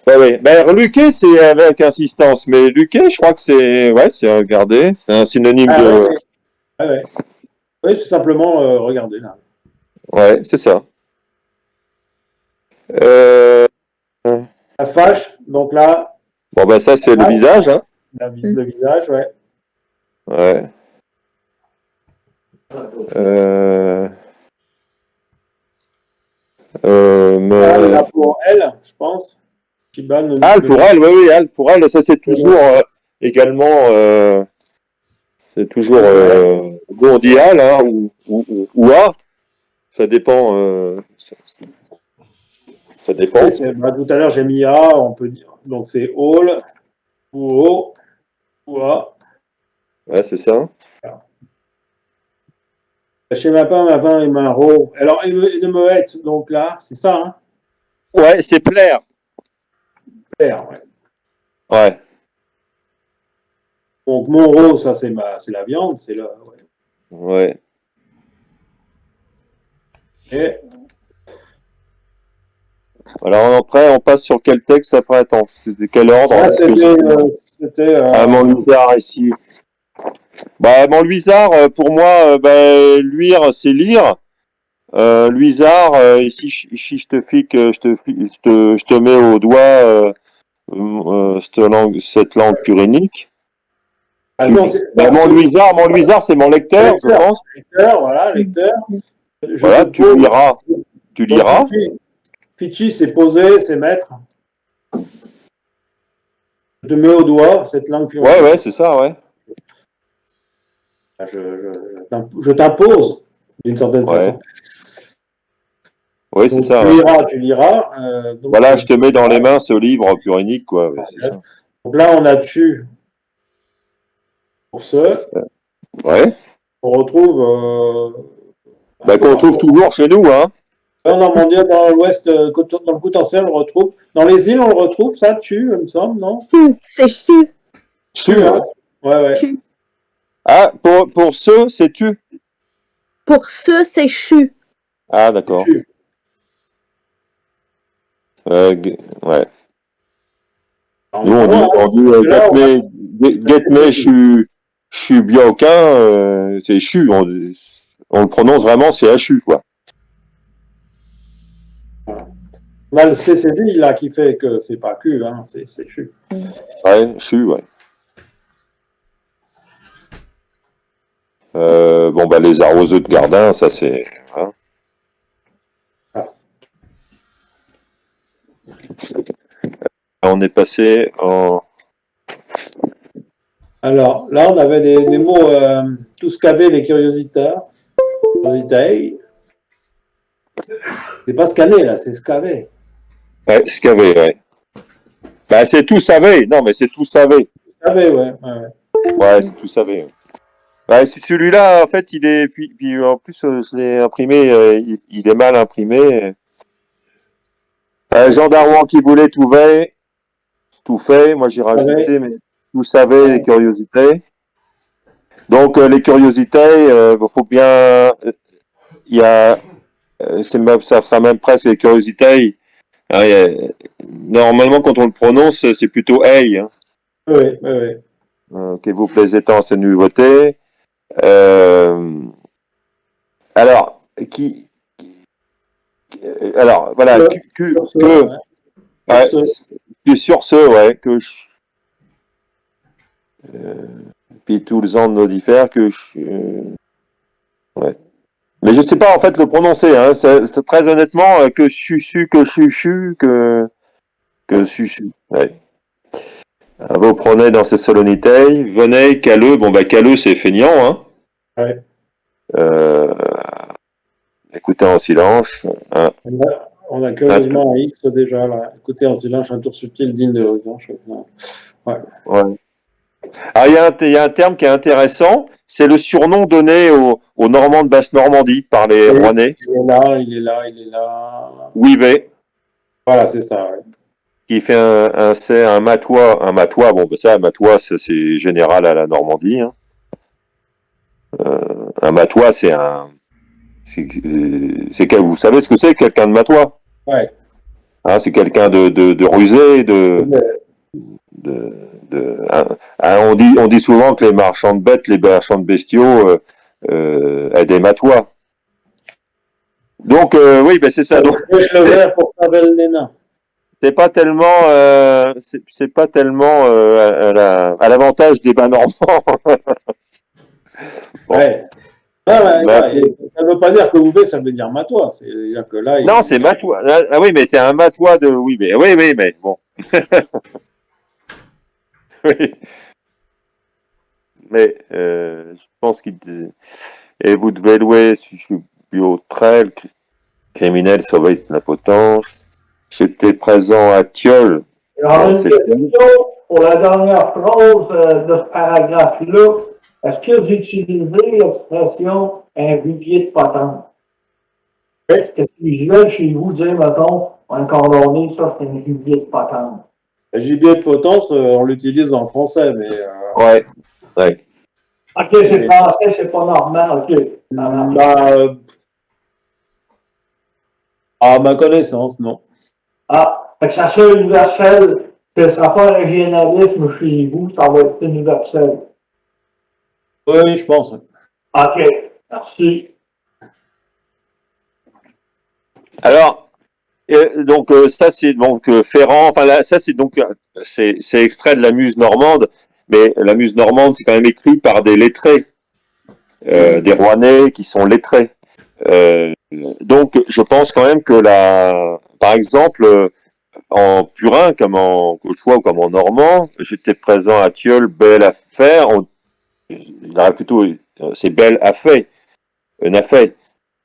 Ouais. Ben, Luquet, c'est avec insistance, mais Luquet, je crois que c'est regarder, c'est un synonyme de. Ouais. Oui, tout simplement regarder là. Ouais, c'est ça. La fâche, donc là. Bon, ben, ça, c'est le visage, hein. Le visage, ouais. Ouais. Là pour elle, je pense. Al pour elle, oui, Al pour elle, ça c'est toujours également, c'est toujours, on dit Al, hein, ou A, ça dépend, ça dépend. Oui, tout à l'heure j'ai mis A, on peut dire, donc c'est All, ou O, ou A. Ouais, c'est ça. Chez ma femme, avant, il m'a ro. Alors, il me hête, donc là, c'est ça, hein? Ouais, c'est plaire. Plaire, ouais. Ouais. Bon, Donc, Monro, ça, c'est la viande, c'est le. Ouais. Et Alors après, on passe sur quel texte après? Attends, c'était quel ordre? là, Parce que c'était. Montluisard ici. Bah, Montluisard, pour moi, luire, c'est lire. Luisard, ici, je te fique, je te mets au doigt cette langue purénique. Ah non, Montluisard, c'est mon lecteur, je pense. Lecteur, voilà, lecteur. Voilà, tu liras. Tu liras. Fichi, c'est poser, c'est mettre. Je te mets au doigt cette langue purénique. Ouais, c'est ça, ouais. Je t'impose d'une certaine façon. Oui, c'est Donc, ça. Tu liras. Donc, voilà, je te mets dans les mains ce livre purénique, quoi. Ouais, c'est ça. Donc là, on a tu pour ce. Ouais. On retrouve. Qu'on retrouve toujours chez nous, hein. En Normandie, dans l'ouest, dans le Coutançais, on le retrouve. Dans les îles, on le retrouve, ça, tu, il me semble, non? C'est chu. Tu, hein? Ouais. Chu. Ah, pour ceux, c'est tu. Pour ce, c'est chu. Ah, d'accord. Tu. Ouais. Nous, on dit get-me, je suis bioquin, c'est chu. On le prononce vraiment, c'est HU, quoi. On a le CCD là qui fait que c'est pas Q, hein, c'est CHU. Ouais, CHU, ouais. Les arroseux de Gardin, ça c'est. Hein. On est passé en. Alors là, on avait des mots, tout ce qu'avaient les curiosités. C'est pas scanner là, c'est scavé. Ouais, scavé, ouais. Bah, c'est tout savé. Non, mais c'est tout savé. Savé, ouais. Ouais, c'est tout savé. Ouais, celui-là, en fait, il est. Puis en plus, je l'ai imprimé, il est mal imprimé. Jean Darwan qui voulait tout fait. Moi, j'ai rajouté, mais tout savez, les curiosités. Donc, les curiosités, faut bien. Il y a. Ça sera même presque les curiosités. Normalement, quand on le prononce, c'est plutôt hey. Hein. Oui. Que vous plaisait tant cette nouveauté. Alors, alors, voilà, sur ce, ouais, que puis tous les ans de nos diffères, ouais. Mais je ne sais pas, en fait, le prononcer, hein, c'est très honnêtement, que chuchu, que chuchu, que chuchu, ouais. Vous prenez dans ces solennité, venez, caleux, caleux, c'est feignant, hein. Ouais. Écoutez en silence. Hein. On a curieusement un X déjà, là. Écoutez en silence, un tour subtil digne de l'horizon. Ouais. Alors, il y a un terme qui est intéressant, c'est le surnom donné aux Normands de Basse-Normandie par les Rouennais. Il est là. Ouivet. Voilà, c'est ça, ouais. Qui fait un matois. Un matois, c'est général à la Normandie. Hein. Un matois, c'est vous savez ce que c'est, quelqu'un de matois? Ouais. Hein, c'est quelqu'un de rusé, on dit souvent que les marchands de bêtes, les marchands de bestiaux, aient des matois. Donc, oui, c'est ça. Donc, je le verre pour faire le nénin. C'est pas tellement, à l'avantage des bas normands. Bon. Ouais. Ça ne veut pas dire que vous faites, ça veut dire matois. C'est-à-dire que là, non, c'est matois. Ah oui, mais c'est un matois de. Oui, mais bon. Oui. Mais je pense qu'il disait. Et vous devez louer, si je suis bio-trail, criminel, surveille la potence. J'étais présent à Thiol. Alors, une question pour la dernière phrase de ce paragraphe-là. Est-ce que vous utilisez l'expression un gibier de potence? Est-ce que c'est usuel chez vous dire, mettons, un condamné, ça c'est un gibier de potence? Le gibier de potence, on l'utilise en français, mais. Ouais. Ouais. Ok, c'est français, c'est pas normand, ok. Bah, à ma connaissance, non. Ah, fait que ça soit universel, que ça n'a pas un régionalisme chez vous, ça va être universel. Oui, je pense. Ok, merci. Alors, donc ça c'est donc Ferrand. Enfin là, ça c'est donc c'est extrait de la Muse normande, mais la Muse normande c'est quand même écrit par des lettrés, des Rouennais qui sont lettrés. Donc je pense quand même que par exemple en purin comme en cauchois ou comme en normand, j'étais présent à Thiol, belle affaire. Il aurait plutôt c'est belle affaire, une affaire,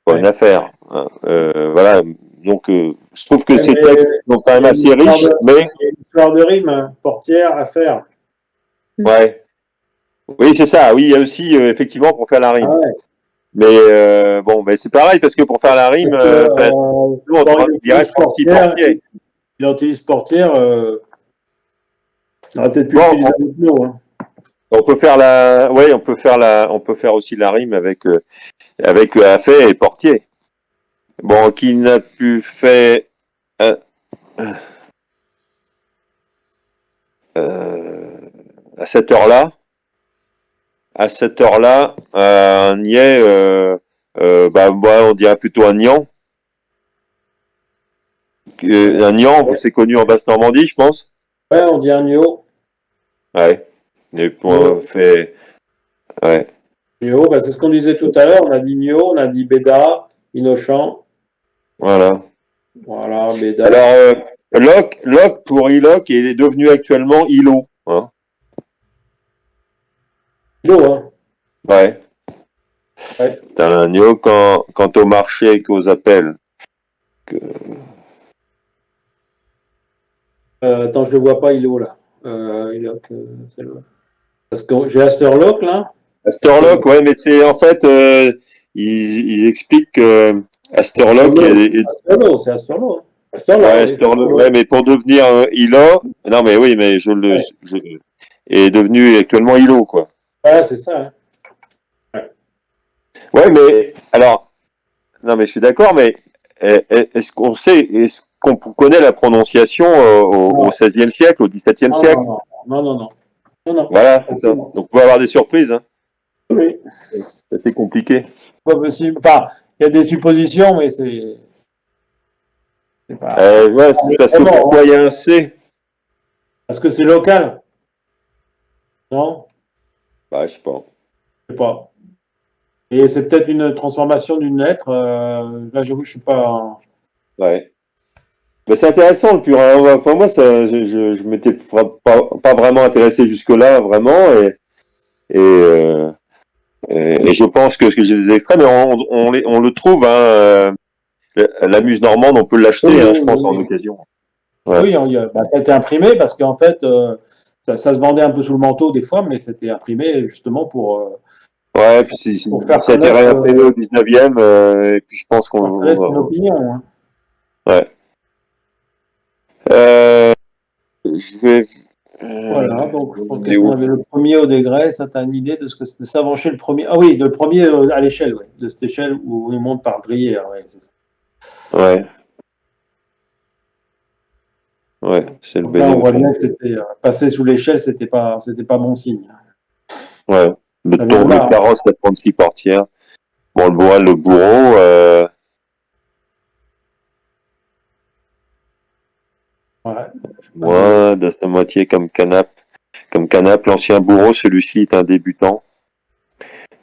pas une affaire. Hein. Voilà. Donc, je trouve que ces textes sont quand même assez riches, mais... Il y a une histoire de rime, hein. Portière, affaire. Ouais. Oui, c'est ça. Oui, il y a aussi, effectivement, pour faire la rime. Ah ouais. Mais bon, ben, c'est pareil, parce que pour faire la rime, nous, on dirait portier. Il utilise portière, il aurait peut-être pu Bon, utiliser un autre mot. Hein. on peut faire on peut faire aussi la rime avec affaire et portier. Bon, qui n'a pu faire à cette heure-là, un niais, bah, moi, on dirait plutôt un nian. Un nian, c'est connu en Basse-Normandie, je pense. Ouais, on dit un nio. Ouais. Et pour fait, ouais. Nio, bah, c'est ce qu'on disait tout à l'heure. On a dit nio, on a dit béda, innocent. Voilà. Voilà, béda. Alors, Locke pour Iloc, il est devenu actuellement Ilo. Hein. Ilo, hein. Ouais. Ouais. T'as un nio quand au marché et qu'aux appels. Attends, je ne le vois pas, Ilo, là. Iloc, c'est le... Parce que j'ai Asterlock, là. Asterlock, ouais, mais c'est en fait, il explique que Asterlock Asterlo, c'est Asterlo. Asterlo, ouais, oui. Asterlock, ouais, mais pour devenir Ilo, non, mais oui, mais est devenu actuellement Ilo, quoi. Ouais, c'est ça. Hein. Ouais, mais alors, non, mais je suis d'accord, mais est-ce qu'on connaît la prononciation au XVIe siècle, au XVIIe siècle? Non. Voilà, c'est ça. Donc, on peut avoir des surprises, hein. Oui. C'est assez compliqué. Pas possible. Enfin, il y a des suppositions, mais c'est pas... Ouais, c'est parce que pourquoi il y a un C? Parce que c'est local. Non? Bah, je sais pas. Je sais pas. Et c'est peut-être une transformation d'une lettre. Là, j'avoue, je suis pas... Ouais. Mais c'est intéressant le purin. Enfin, moi, ça, je m'étais pas vraiment intéressé jusque-là, vraiment, et je pense que j'ai des extraits, mais on le trouve, hein, la Muse normande, on peut l'acheter, Oui, hein, oui, je pense, oui. en occasion. Ouais. Oui, ça a été imprimé parce qu'en fait, ça se vendait un peu sous le manteau des fois, mais c'était imprimé justement pour Ouais, puis faire ça a été connaître, réimprimé au 19e, et puis je pense qu'on connaître une opinion. Hein. ouais. Je vais. Voilà, donc je pense qu'on avait le premier au degré. Ça, tu as une idée de ce que c'est de s'avancer le premier. Ah oui, le premier à l'échelle, ouais, de cette échelle où on monte par drillé. Ouais, c'est ça. Ouais. Ouais, c'est le Donc là, on voit bien bénéfice. que c'était passer sous l'échelle, c'était pas bon signe. Ouais. Le Ça vient tour de là, de hein. carrosse, la 36 portières. Bon, le bourreau, Ouais. moi, de sa moitié comme canap. Comme canap, l'ancien bourreau, celui-ci est un débutant.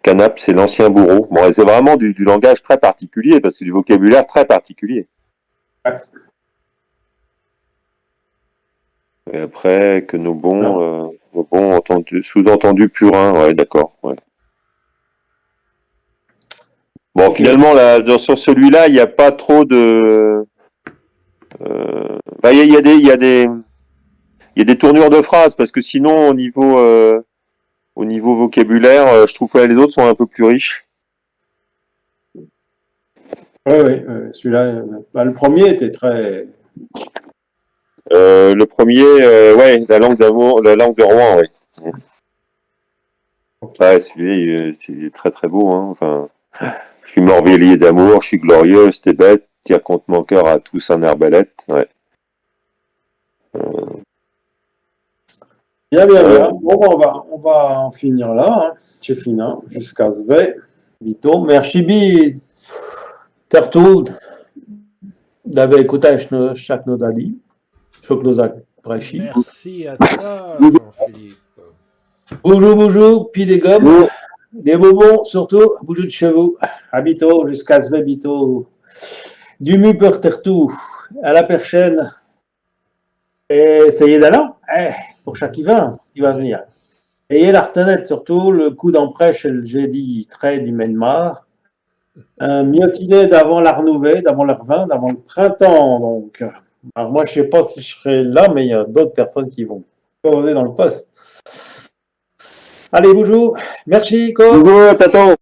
Canap, c'est l'ancien bourreau. Bon, c'est vraiment du langage très particulier, parce que du vocabulaire très particulier. Ouais. Et après, que nos bons sous-entendu purin, ouais, d'accord, ouais. Bon, Ok. finalement, là, sur celui-là, il n'y a pas trop de... il y a des tournures de phrases, parce que sinon, au niveau vocabulaire, je trouve que les autres sont un peu plus riches. Oui, celui-là, le premier était très. Le premier, ouais, la langue d'amour, la langue de Rouen, ouais. Ouais, celui-là, c'est très très beau. Hein. Enfin, je suis morvelier d'amour, je suis glorieux, c'était bête, tire contre mon cœur à tous en arbalète. Ouais. Bien, bien, bien. Bon, on va en finir là. Hein. C'est fini, jusqu'à Sve. Vito. Merci, Bi. Tertout. D'avoir écouté chaque nos dadi. Chaque nos apprécie. Merci à toi, Jean-Philippe. Bonjour, puis des gommes. Des bonbons, surtout. Bonjour de chevaux. À Bito, jusqu'à Sve, Bito. Du mu pour Tertout. À la prochaine. Et essayez d'aller. Pour chaque qui va venir. Ayez la retenette, surtout le coup d'emprêche, j'ai dit trait du Menmar. Un miotiné d'avant la renouvelée, d'avant le revin, d'avant le printemps. Donc, alors moi, je ne sais pas si je serai là, mais il y a d'autres personnes qui vont commander dans le poste. Allez, bonjour. Merci, Co. Bonjour, Tato.